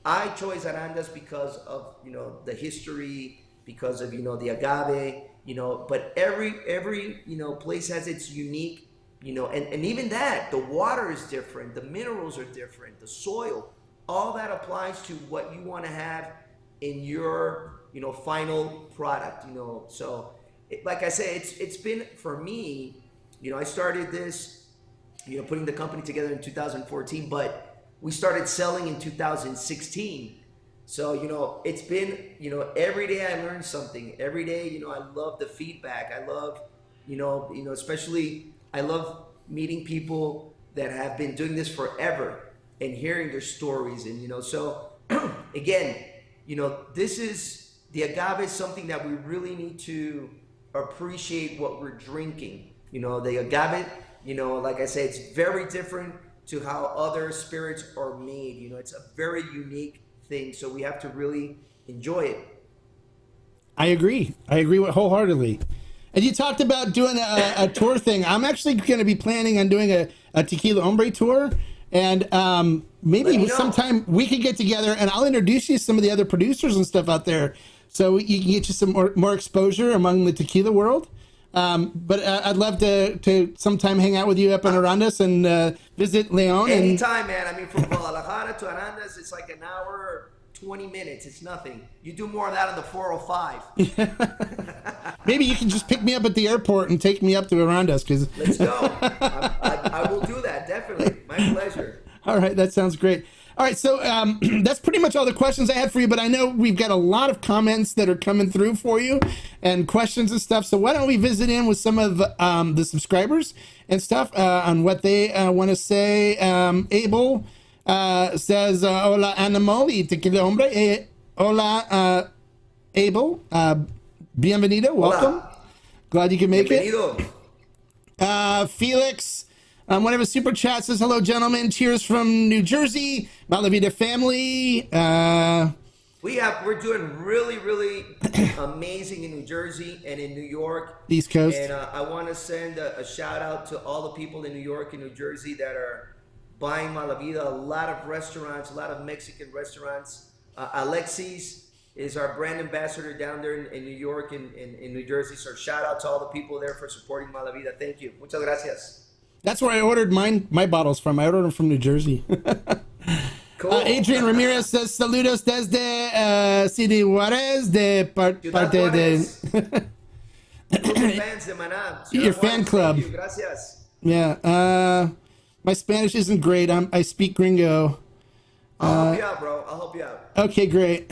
Speaker 3: I chose Arandas because of, you know, the history, because of, you know, the agave, you know, but every, you know, place has its unique, you know, and even that, the water is different, the minerals are different, the soil, all that applies to what you want to have in your, you know, final product, you know. So like I say, it's been, for me, you know, I started this, you know, putting the company together in 2014, but we started selling in 2016. So, you know, it's been, you know, every day I learn something. Every day, you know, I love the feedback. I love, you know, especially I love meeting people that have been doing this forever and hearing their stories. And, you know, so again, you know, this is, the agave is something that we really need to appreciate what we're drinking. You know, the agave, you know, like I say, it's very different to how other spirits are made. You know, it's a very unique thing. So we have to really enjoy it.
Speaker 2: I agree wholeheartely. And you talked about doing a tour thing. I'm actually going to be planning on doing a Tequila Hombre tour. And maybe sometime we could get together and I'll introduce you to some of the other producers and stuff out there, so you can get you some more exposure among the tequila world. But I'd love to sometime hang out with you up in Arandas and visit Leon.
Speaker 3: Anytime, man. I mean, from Guadalajara to Arandas, it's like an hour, 20 minutes. It's nothing. You do more of that on the 405.
Speaker 2: Maybe you can just pick me up at the airport and take me up to Arandas.
Speaker 3: Let's go. I will do that, definitely. My pleasure.
Speaker 2: All right, that sounds great. All right, so that's pretty much all the questions I had for you, but I know we've got a lot of comments that are coming through for you and questions and stuff. So why don't we visit in with some of the subscribers and stuff on what they want to say. Abel says, hola, Animal y Tequila Hombre. Hola, Abel. Bienvenido. Welcome.
Speaker 3: Hola.
Speaker 2: Glad you can make
Speaker 3: Bienvenido.
Speaker 2: it. Felix. One of his super chats says, hello, gentlemen. Cheers from New Jersey. Mala Vida family.
Speaker 3: We're doing really, really amazing in New Jersey and in New York.
Speaker 2: East Coast.
Speaker 3: And I want to send a shout out to all the people in New York and New Jersey that are buying Mala Vida. A lot of restaurants, a lot of Mexican restaurants. Alexis is our brand ambassador down there in New York and in New Jersey. So shout out to all the people there for supporting Mala Vida. Thank you. Muchas gracias.
Speaker 2: That's where I ordered my bottles from. I ordered them from New Jersey.
Speaker 3: Cool.
Speaker 2: Adrian Ramirez says, saludos desde City Juarez de parte de...
Speaker 3: fans de Manà.
Speaker 2: Your fan club.
Speaker 3: Thank you. Gracias.
Speaker 2: Yeah. My Spanish isn't great. I speak gringo.
Speaker 3: I'll help you out, bro. I'll help you out.
Speaker 2: Okay, great.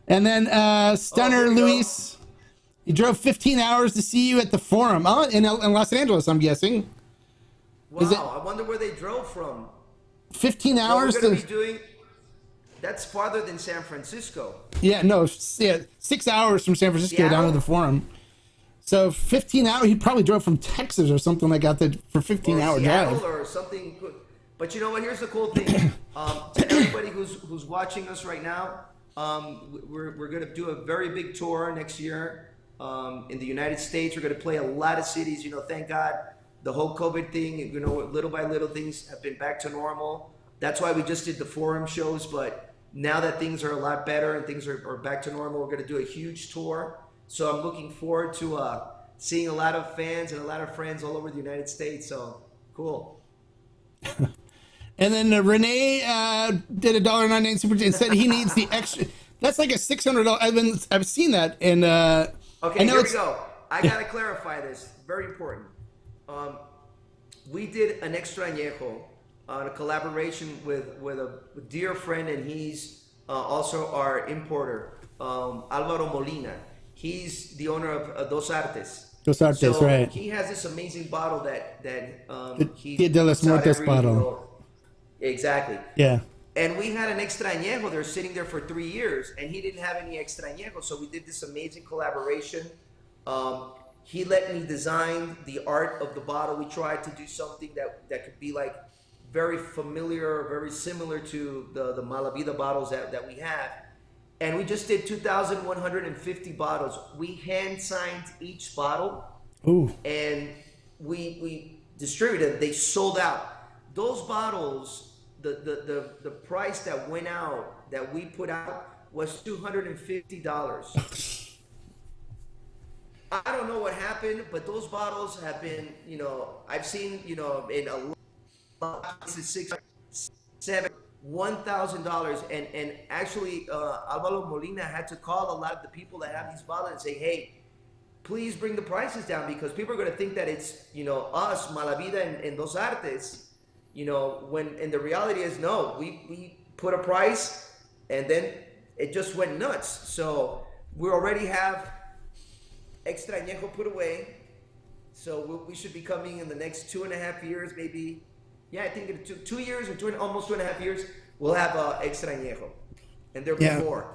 Speaker 2: And then Stunner
Speaker 3: there we go.
Speaker 2: Luis, he drove 15 hours to see you at the Forum. Oh, in Los Angeles, I'm guessing.
Speaker 3: Wow, I wonder where they drove from.
Speaker 2: 15
Speaker 3: So
Speaker 2: hours
Speaker 3: we're going
Speaker 2: to...
Speaker 3: to be doing, that's farther than San Francisco.
Speaker 2: Yeah, no, yeah, 6 hours from San Francisco down to the Forum. So 15 hours, he probably drove from Texas or something like that for 15-hour drive.
Speaker 3: Or something good. But you know what? Here's the cool thing. To everybody who's watching us right now, we're going to do a very big tour next year in the United States. We're going to play a lot of cities. You know, thank God the whole COVID thing, you know, little by little things have been back to normal. That's why we just did the Forum shows. But now that things are a lot better and things are back to normal, we're going to do a huge tour. So I'm looking forward to seeing a lot of fans and a lot of friends all over the United States. So cool.
Speaker 2: And then Renee did a $1.99 super and said he needs the extra. That's like a $600. I've seen that, and
Speaker 3: okay, here we go. I gotta clarify this. Very important. We did an extra añejo on a collaboration with a dear friend, and he's also our importer, Alvaro Molina. He's the owner of Dos Artes.
Speaker 2: Dos Artes,
Speaker 3: so
Speaker 2: right.
Speaker 3: He has this amazing bottle that he
Speaker 2: Dia de los Muertos bottle.
Speaker 3: Exactly.
Speaker 2: Yeah.
Speaker 3: And we had an extra añejo there sitting there for 3 years, and he didn't have any extra añejo, so we did this amazing collaboration. He let me design the art of the bottle. We tried to do something that could be like very familiar, very similar to the Mala Vida bottles that we have. And we just did 2,150 bottles. We hand signed each bottle.
Speaker 2: Ooh.
Speaker 3: And we distributed. They sold out. Those bottles, the price that went out, that we put out, was $250. I don't know what happened, but those bottles have been, you know, I've seen, you know, in a lot of places, $600, $700, $1,000, and actually Alvaro Molina had to call a lot of the people that have these bottles and say, hey, please bring the prices down, because people are going to think that it's, you know, us, Mala Vida and Dos Artes, you know, when, and the reality is no, we put a price and then it just went nuts. So we already have extra añejo put away, so we should be coming in the next 2.5 years, maybe. Yeah, I think in 2 years or almost 2.5 years, we'll have extra añejo, and there'll be more.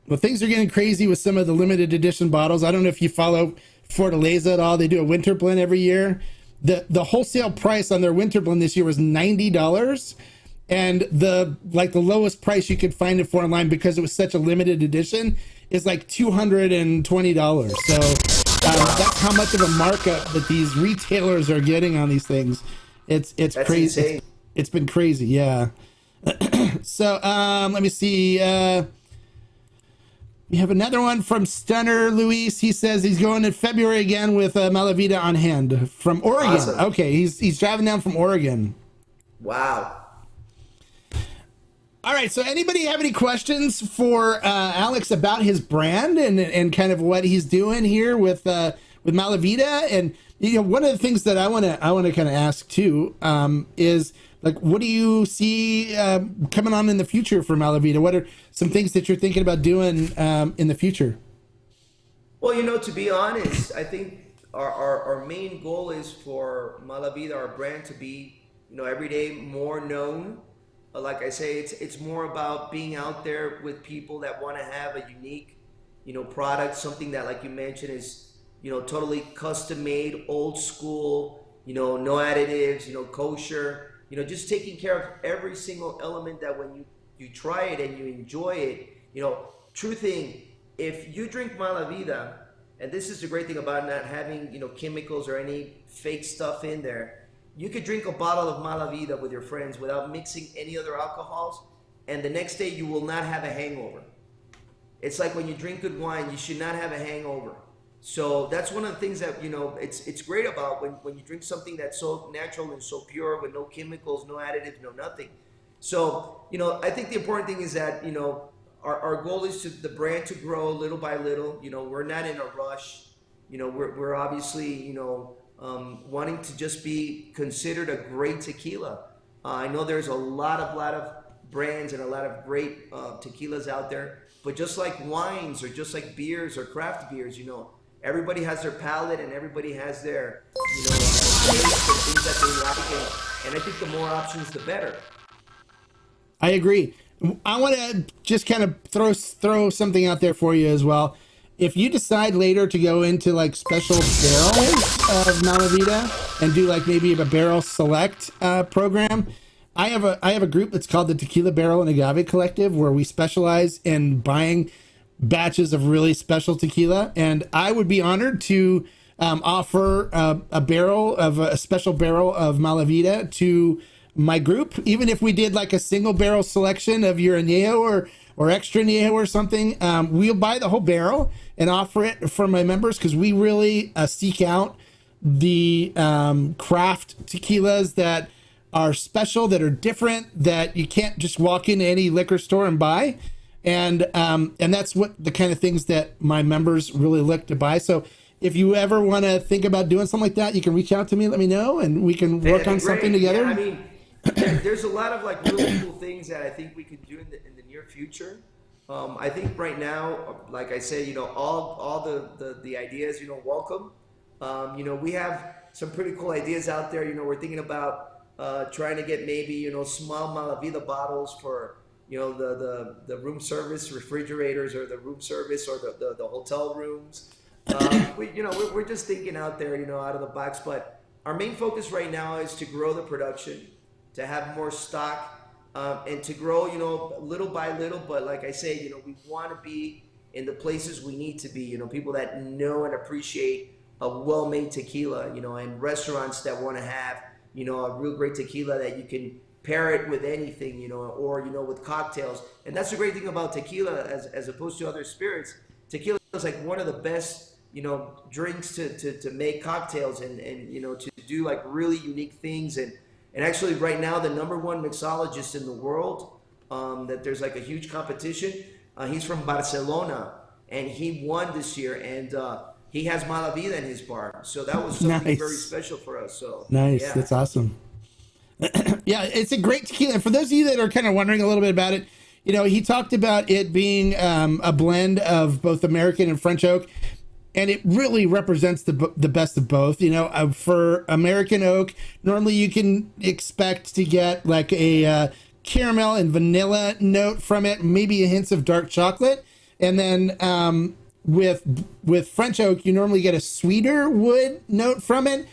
Speaker 2: Well, things are getting crazy with some of the limited edition bottles. I don't know if you follow Fortaleza at all. They do a winter blend every year. The wholesale price on their winter blend this year was $90, and the lowest price you could find it for online, because it was such a limited edition, is like $220. So that's how much of a markup that these retailers are getting on these things. It's crazy. It's been crazy, yeah. So let me see. We have another one from Stunner Luis. He says he's going in February again with Mala Vida on hand from Oregon.
Speaker 3: Awesome.
Speaker 2: Okay, he's driving down from Oregon.
Speaker 3: Wow.
Speaker 2: All right, so anybody have any questions for Alex about his brand and kind of what he's doing here with Mala Vida? And you know, one of the things that I want to kind of ask too is, like, what do you see coming on in the future for Mala Vida? What are some things that you're thinking about doing in the future?
Speaker 3: Well, you know, to be honest, I think our main goal is for Mala Vida, our brand, to be, you know, every day more known. Like I say, it's more about being out there with people that want to have a unique, you know, product, something that, like you mentioned, is, you know, totally custom made, old school, you know, no additives, you know, kosher, you know, just taking care of every single element that when you try it and you enjoy it, you know, true thing, if you drink Mala Vida, and this is the great thing about not having, you know, chemicals or any fake stuff in there, you could drink a bottle of Mala Vida with your friends without mixing any other alcohols, and the next day you will not have a hangover. It's like when you drink good wine, you should not have a hangover. So that's one of the things that, you know, it's great about when you drink something that's so natural and so pure, with no chemicals, no additives, no nothing. So, you know, I think the important thing is that, you know, our goal is to the brand to grow little by little. You know, we're not in a rush. You know, we're obviously, you know, wanting to just be considered a great tequila. I know there's a lot of brands and a lot of great tequilas out there, But just like wines or just like beers or craft beers, everybody has their palate and everybody has their, taste and things that they like. And I think the more options, the better.
Speaker 2: I agree. I want to just kind of throw something out there for you as well. If you decide later to go into like special barrels of Mala Vida and do like maybe a barrel select program, I have a group that's called the Tequila Barrel and Agave Collective, where we specialize in buying batches of really special tequila, and I would be honored to offer a special barrel of Mala Vida to my group, even if we did like a single barrel selection of your añejo or extra añejo or something. We'll buy the whole barrel and offer it for my members, because we really seek out the craft tequilas that are special, that are different, that you can't just walk into any liquor store and buy. And that's what the kind of things that my members really look to buy. So if you ever want to think about doing something like that, you can reach out to me, let me know, and we can work on something together.
Speaker 3: Yeah, I mean, there's a lot of like really cool things that I think we could do in the near future. I think right now, like I say, all the ideas, welcome. We have some pretty cool ideas out there. We're thinking about trying to get maybe, small Mala Vida bottles for, the room service refrigerators, or the room service, or the hotel rooms. We're just thinking out there, out of the box. But our main focus right now is to grow the production, to have more stock, and to grow, little by little. But like I say, we want to be in the places we need to be. People that know and appreciate a well-made tequila, and restaurants that want to have, a real great tequila that you can pair it with anything, or with cocktails. And that's the great thing about tequila, as opposed to other spirits. Tequila is like one of the best, drinks to make cocktails and to do like really unique things. And actually right now, the #1 mixologist in the world, that there's like a huge competition. He's from Barcelona, and he won this year, and he has Mala Vida in his bar. So that was something very special for us. So
Speaker 2: nice.
Speaker 3: Yeah.
Speaker 2: That's awesome. Yeah, it's a great tequila. And for those of you that are kind of wondering a little bit about it, he talked about it being a blend of both American and French oak, and it really represents the best of both. For American oak, normally you can expect to get like a caramel and vanilla note from it, maybe a hint of dark chocolate, and then with French oak, you normally get a sweeter wood note from it,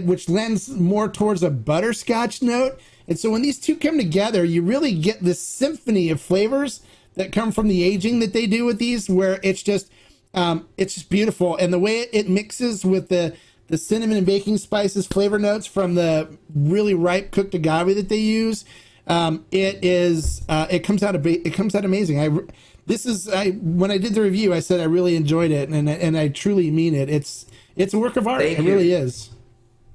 Speaker 2: which lends more towards a butterscotch note. And so when these two come together, you really get this symphony of flavors that come from the aging that they do with these, where it's just beautiful. And the way it mixes with the cinnamon and baking spices flavor notes from the really ripe cooked agave that they use, it comes out amazing. When I did the review, I said I really enjoyed it, and I truly mean it. It's a work of art. It really is.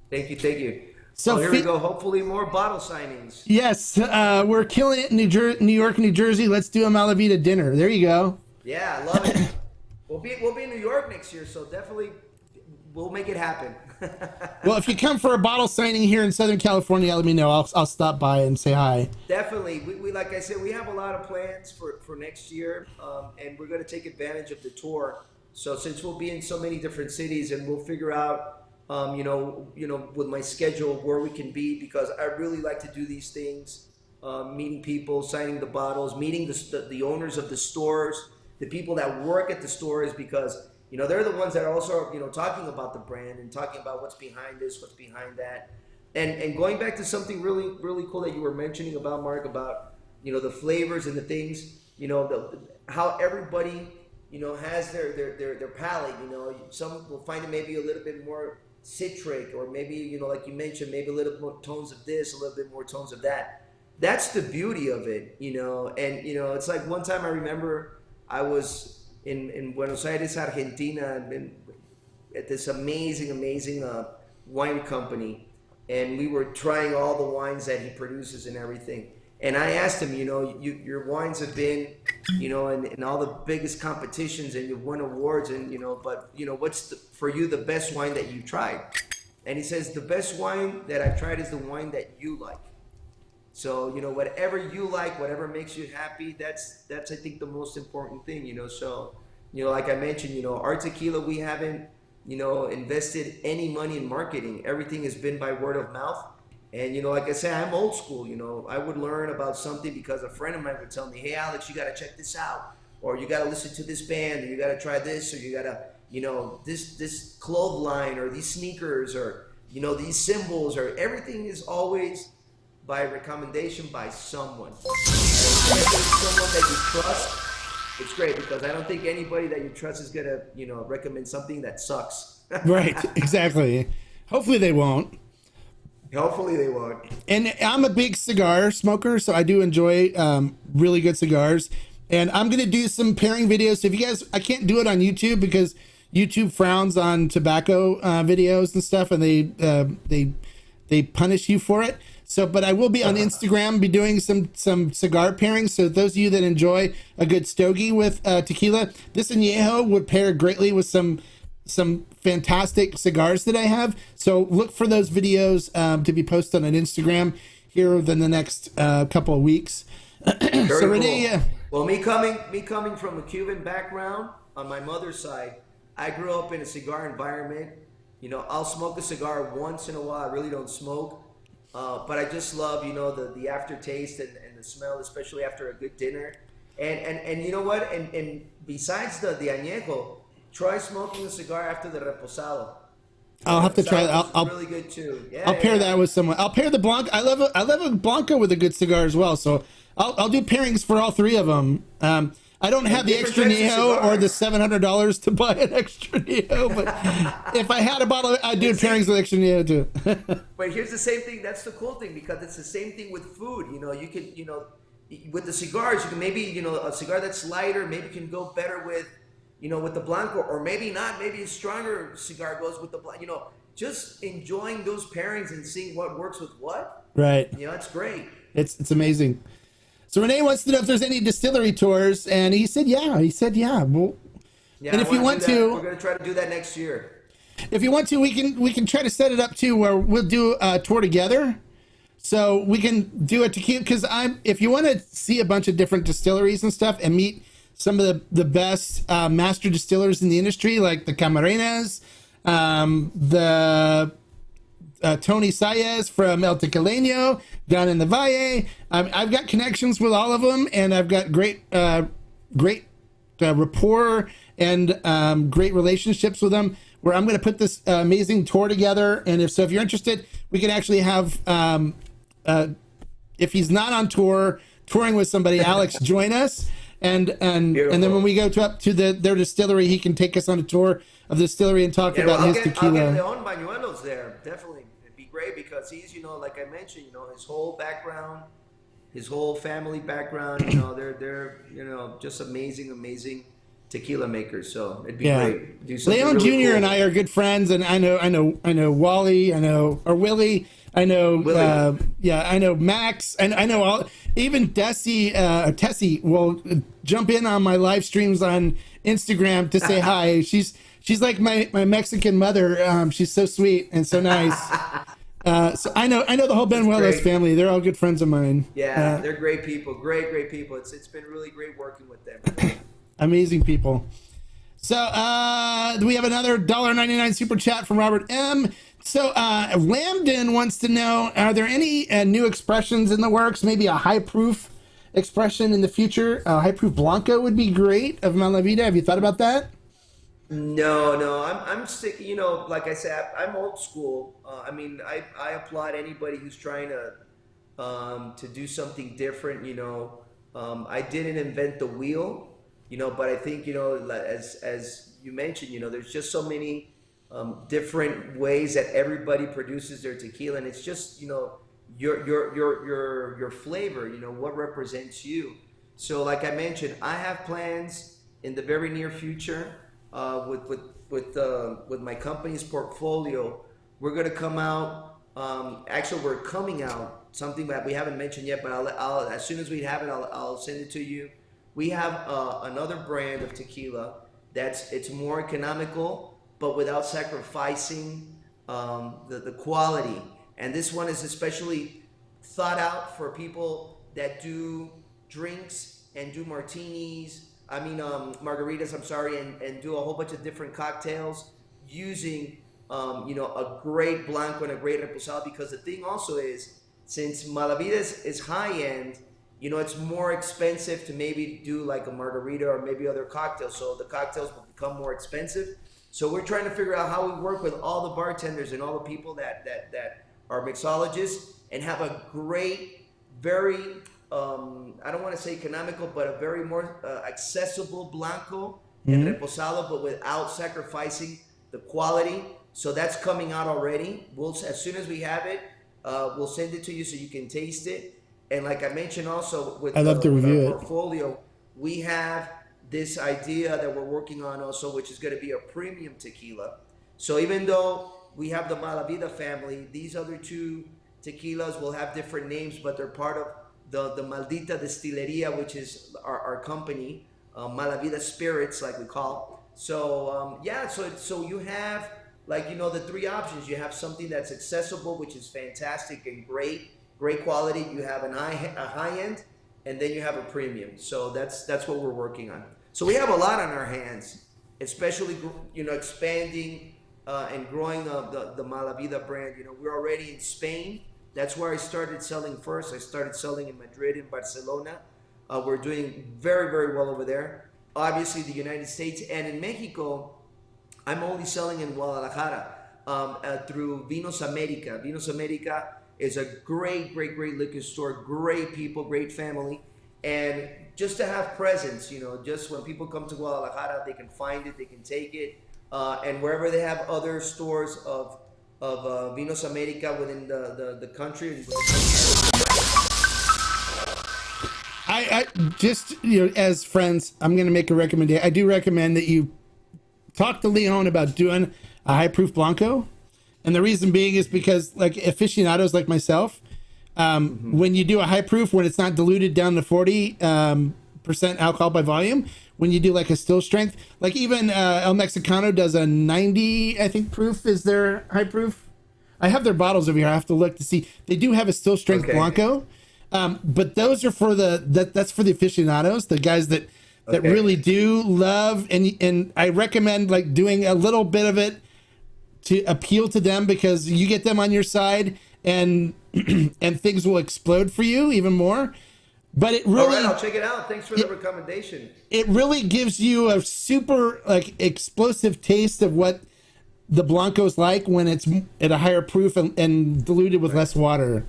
Speaker 3: Thank you.
Speaker 2: So
Speaker 3: here we go. Hopefully more bottle signings.
Speaker 2: Yes, we're killing it in New York, New Jersey. Let's do a Mala Vida dinner. There you go.
Speaker 3: Yeah, I love it. We'll be in New York next year, so definitely we'll make it happen.
Speaker 2: Well, if you come for a bottle signing here in Southern California, let me know. I'll stop by and say hi.
Speaker 3: Definitely. We like I said, we have a lot of plans for next year, and we're going to take advantage of the tour. So since we'll be in so many different cities, and we'll figure out, with my schedule where we can be, because I really like to do these things, meeting people, signing the bottles, meeting the owners of the stores, the people that work at the stores, because they're the ones that are also talking about the brand and talking about what's behind this, what's behind that, and going back to something really really cool that you were mentioning about, Mark, about the flavors and the things, how everybody has their palate. Some will find it maybe a little bit more citric, or maybe like you mentioned, maybe a little more tones of this, a little bit more tones of that. That's the beauty of it, and it's like one time I remember I was in Buenos Aires, Argentina, and at this amazing wine company, and we were trying all the wines that he produces and everything. And I asked him, your wines have been, in all the biggest competitions, and you've won awards, and but what's for you the best wine that you tried? And he says, the best wine that I've tried is the wine that you like. So, you know, whatever you like, whatever makes you happy, that's I think the most important thing, you know. So, you know, like I mentioned, you know, our tequila, we haven't, you know, invested any money in marketing. Everything has been by word of mouth. And, you know, like I said, I'm old school, you know. I would learn about something because a friend of mine would tell me, hey, Alex, you got to check this out. Or you got to listen to this band, or you got to try this, or you got to, you know, this clothesline, or these sneakers, or, you know, these symbols, or everything is always by recommendation by someone. And if it's someone that you trust, it's great, because I don't think anybody that you trust is going to, you know, recommend something that sucks.
Speaker 2: Right, exactly. Hopefully they won't.
Speaker 3: Hopefully they won't.
Speaker 2: And I'm a big cigar smoker, so I do enjoy really good cigars. And I'm going to do some pairing videos. So if you guys, I can't do it on YouTube because YouTube frowns on tobacco videos and stuff, and they punish you for it. So, but I will be on Instagram, be doing some cigar pairings. So those of you that enjoy a good stogie with tequila, this añejo would pair greatly with some fantastic cigars that I have. So look for those videos to be posted on Instagram here within the next couple of weeks. So Renee,
Speaker 3: well, me coming from a Cuban background on my mother's side, I grew up in a cigar environment. You know, I'll smoke a cigar once in a while. I really don't smoke, but I just love, you know, the aftertaste and the smell, especially after a good dinner. And you know what? And besides the añejo, try smoking a cigar after the reposado.
Speaker 2: I'll have to try that. I'll
Speaker 3: really good too. Yeah,
Speaker 2: I'll pair that with someone. I'll pair the Blanco. I love a Blanco with a good cigar as well. So I'll do pairings for all three of them. I don't have the extra Neo or the $700 to buy an extra Neo, but if I had a bottle, I'd do pairings with extra Neo too.
Speaker 3: But here's the same thing. That's the cool thing, because it's the same thing with food. You know, you can, you know, with the cigars, you can maybe, you know, a cigar that's lighter maybe can go better with, you know, with the Blanco, or maybe not. Maybe a stronger cigar goes with the Blanco. You know, just enjoying those pairings and seeing what works with what.
Speaker 2: Right.
Speaker 3: You know, it's great.
Speaker 2: It's amazing. So Renee wants to know if there's any distillery tours, and he said, yeah. Well,
Speaker 3: Yeah,
Speaker 2: and if you want to,
Speaker 3: we're going to try to do that next year.
Speaker 2: If you want to, we can try to set it up too, where we'll do a tour together. So we can do a tequila, because if you want to see a bunch of different distilleries and stuff and meet some of the best master distillers in the industry, like the Camarenas, the Tony Saez from El Tequileño down in the Valle. I've got connections with all of them, and I've got great rapport and great relationships with them, where I'm going to put this amazing tour together. And if you're interested, we can actually have, if he's not on touring with somebody, Alex join us. And then when we go up to their distillery, he can take us on a tour of the distillery and talk about his tequila.
Speaker 3: I'll get Leon Bañuelos there, definitely. It'd be great, because he's, you know, like I mentioned, you know, his whole background, his whole family background, you know, they're you know, just amazing tequila makers. So it'd be great. Do something
Speaker 2: Leon
Speaker 3: really
Speaker 2: Jr.
Speaker 3: cool.
Speaker 2: and I are good friends, and I know Wally, Willie, I know Max, and I know all, even Tessie will jump in on my live streams on Instagram to say hi. She's like my Mexican mother. She's so sweet and so nice. So I know the whole Benuelos family. They're all good friends of mine.
Speaker 3: Yeah, they're great people. Great people. It's been really great working with them.
Speaker 2: Amazing people. So we have another $1.99 super chat from Robert M. So Lambden wants to know, are there any new expressions in the works? Maybe a high proof expression in the future? A high proof Blanco would be great of Mala Vida. Have you thought about that?
Speaker 3: No, I'm sick. You know, like I said, I'm old school. I mean, I applaud anybody who's trying to do something different. You know, I didn't invent the wheel. You know, but I think, you know, as you mentioned, you know, there's just so many different ways that everybody produces their tequila, and it's just, you know, your flavor. You know, what represents you. So, like I mentioned, I have plans in the very near future. With my company's portfolio, we're going to come out. Actually, we're coming out something that we haven't mentioned yet, but I'll as soon as we have it, I'll send it to you. We have another brand of tequila it's more economical, but without sacrificing the quality. And this one is especially thought out for people that do drinks and do martinis. Margaritas. I'm sorry, and do a whole bunch of different cocktails using a great blanco and a great reposado. Because the thing also is, since Mala Vida is high end, it's more expensive to maybe do like a margarita or maybe other cocktails. So the cocktails will become more expensive. So we're trying to figure out how we work with all the bartenders and all the people that are mixologists and have a great, very, I don't want to say economical, but a very more accessible blanco and reposado, but without sacrificing the quality. So that's coming out already. As soon as we have it, we'll send it to you so you can taste it. And like I mentioned also with
Speaker 2: I'd love to review
Speaker 3: our portfolio, we have this idea that we're working on also, which is going to be a premium tequila. So even though we have the Mala Vida family, these other two tequilas will have different names, but they're part of the Maldita Destilería, which is our company, Mala Vida Spirits, like we call. So so you have the three options. You have something that's accessible, which is fantastic and great quality. You have a high end, and then you have a premium. So that's what we're working on. So we have a lot on our hands, especially expanding and growing the Mala Vida brand. We're already in Spain. That's where I started selling first. I started selling in Madrid and Barcelona. We're doing very, very well over there. Obviously, the United States and in Mexico, I'm only selling in Guadalajara through Vinos America. Vinos America is a great, great, great liquor store, great people, great family. And just to have presence, just when people come to Guadalajara, they can find it, they can take it. And wherever they have other stores of Vinos America within the country.
Speaker 2: I just, as friends, I'm going to make a recommendation. I do recommend that you talk to Leon about doing a high proof Blanco. And the reason being is because like aficionados like myself, when you do a high proof, when it's not diluted down to 40% alcohol by volume, when you do like a still strength, like even El Mexicano does a 90, I think proof is their high proof. I have their bottles over here. I have to look to see. They do have a still strength Blanco. But those are for that's for the aficionados, the guys that really do love. And I recommend like doing a little bit of it to appeal to them, because you get them on your side and and things will explode for you even more. But it really,
Speaker 3: all right, I'll check it out. Thanks for the recommendation.
Speaker 2: It really gives you a super like explosive taste of what the Blanco's like when it's at a higher proof and diluted with less water.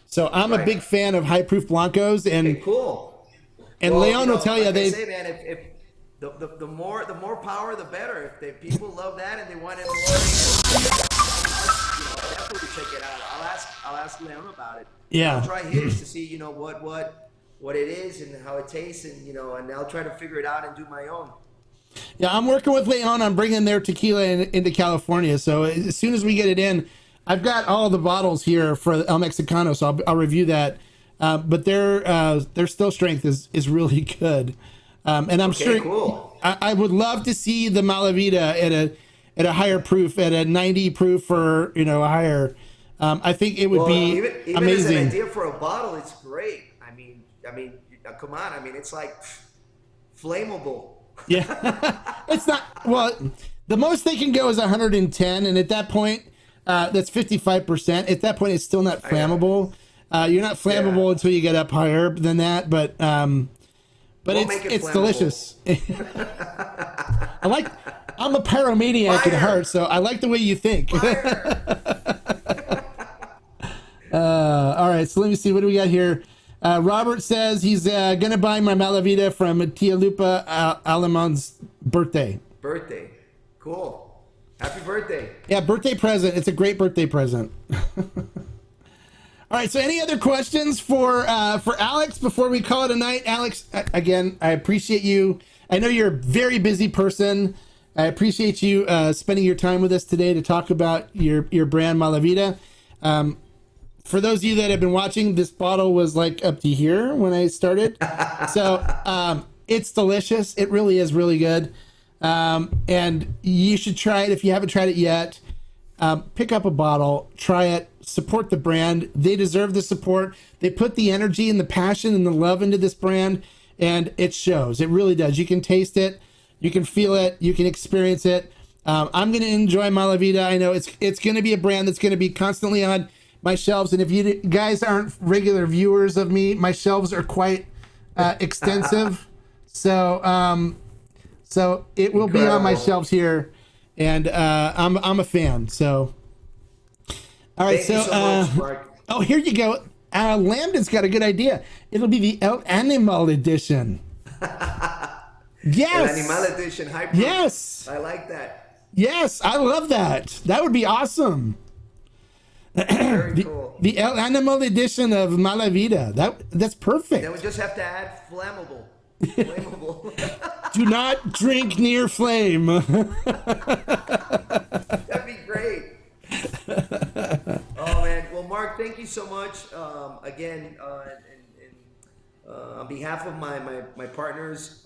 Speaker 2: So I'm a big fan of high proof Blancos, and
Speaker 3: cool.
Speaker 2: And Leon will tell you
Speaker 3: like they say, man, if the more power, the better. If people love that and they want it more, definitely check it out. I'll ask Leon about it.
Speaker 2: Yeah,
Speaker 3: I'll try his to see what it is and how it tastes, and and I'll try to figure it out and do my own.
Speaker 2: Yeah, I'm working with Leon on bringing their tequila into California. So as soon as we get it in, I've got all the bottles here for El Mexicano, so I'll review that. But their still strength is really good, and I'm sure
Speaker 3: cool.
Speaker 2: I would love to see the Mala Vida at a higher proof, at a 90 proof or a higher. I think it would be
Speaker 3: even
Speaker 2: amazing.
Speaker 3: As an idea for a bottle, it's great. I mean, come on. I mean, it's like flammable.
Speaker 2: Yeah, it's not. Well, the most they can go is 110, and at that point, that's 55%. At that point, it's still not flammable. You're not flammable until you get up higher than that, but it's delicious. I'm a pyromaniac at heart, so I like the way you think. All right, so let me see, what do we got here? Robert says he's gonna buy my Mala Vida from Tia Lupa Alemon's birthday.
Speaker 3: Cool. Happy birthday.
Speaker 2: Yeah, birthday present. It's a great birthday present. All right, so any other questions for Alex before we call it a night? Alex, again, I appreciate you. I know you're a very busy person. I appreciate you spending your time with us today to talk about your brand Mala Vida. For those of you that have been watching, this bottle was like up to here when I started. So it's delicious. It really is really good. And you should try it if you haven't tried it yet. pick up a bottle, try it, support the brand. They deserve the support. They put the energy and the passion and the love into this brand, and it shows. It really does. You can taste it, you can feel it, you can experience it. I'm going to enjoy Mala Vida. I know it's going to be a brand that's going to be constantly on my shelves. And if you guys aren't regular viewers of me, my shelves are quite extensive. So it will be on my shelves here, and I'm a fan. So, all right.
Speaker 3: Thank you so much, Mark.
Speaker 2: Oh, here you go. Landon's got a good idea. It'll be the El Animal edition. Yes.
Speaker 3: El Animal edition. High proof.
Speaker 2: Yes.
Speaker 3: I like that.
Speaker 2: Yes, I love that. That would be awesome.
Speaker 3: Very cool.
Speaker 2: The El Animal edition of Mala Vida. That's perfect.
Speaker 3: Then we just have to add flammable. Flammable.
Speaker 2: Do not drink near flame.
Speaker 3: That'd be great. Oh man. Well, Mark, thank you so much. Again, on behalf of my partners,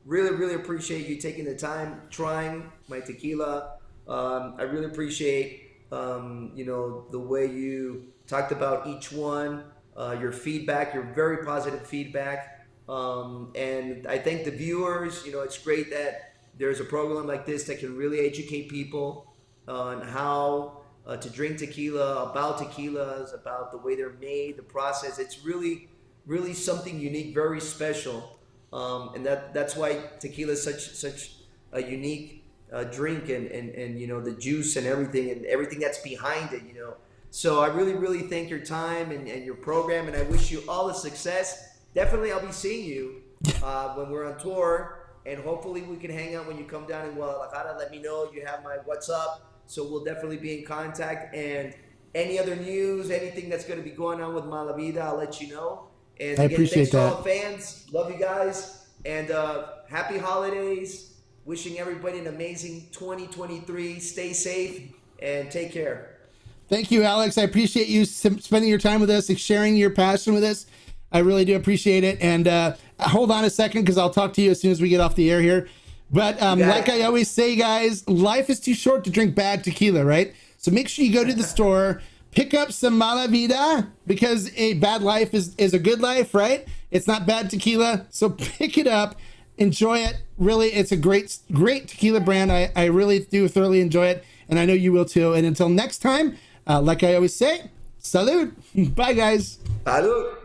Speaker 3: really appreciate you taking the time trying my tequila. I really appreciate the way you talked about each one, your feedback, your very positive feedback. And I thank the viewers. It's great that there's a program like this that can really educate people on how to drink tequila, about tequilas, about the way they're made, the process. It's really something unique, very special. And that's why tequila is such a unique drink, and the juice and everything that's behind it. So I really thank your time and your program, and I wish you all the success. Definitely, I'll be seeing you when we're on tour, and hopefully we can hang out when you come down in Guadalajara. Let me know. You have my WhatsApp, so we'll definitely be in contact. And any other news, anything that's going to be going on with Mala Vida, I'll let you know. And
Speaker 2: I
Speaker 3: again,
Speaker 2: appreciate
Speaker 3: thanks to
Speaker 2: that.
Speaker 3: all the fans. Love you guys, and happy holidays. Wishing everybody an amazing 2023. Stay safe and take care.
Speaker 2: Thank you, Alex. I appreciate you spending your time with us and sharing your passion with us. I really do appreciate it. And hold on a second, because I'll talk to you as soon as we get off the air here. But like I always say, guys, life is too short to drink bad tequila, right? So make sure you go to the store, pick up some Mala Vida, because a bad life is a good life, right? It's not bad tequila. So pick it up, enjoy it. Really, it's a great tequila brand. I really do thoroughly enjoy it, and I know you will too. And until next time, like I always say, salud. Bye, guys.
Speaker 3: Salud.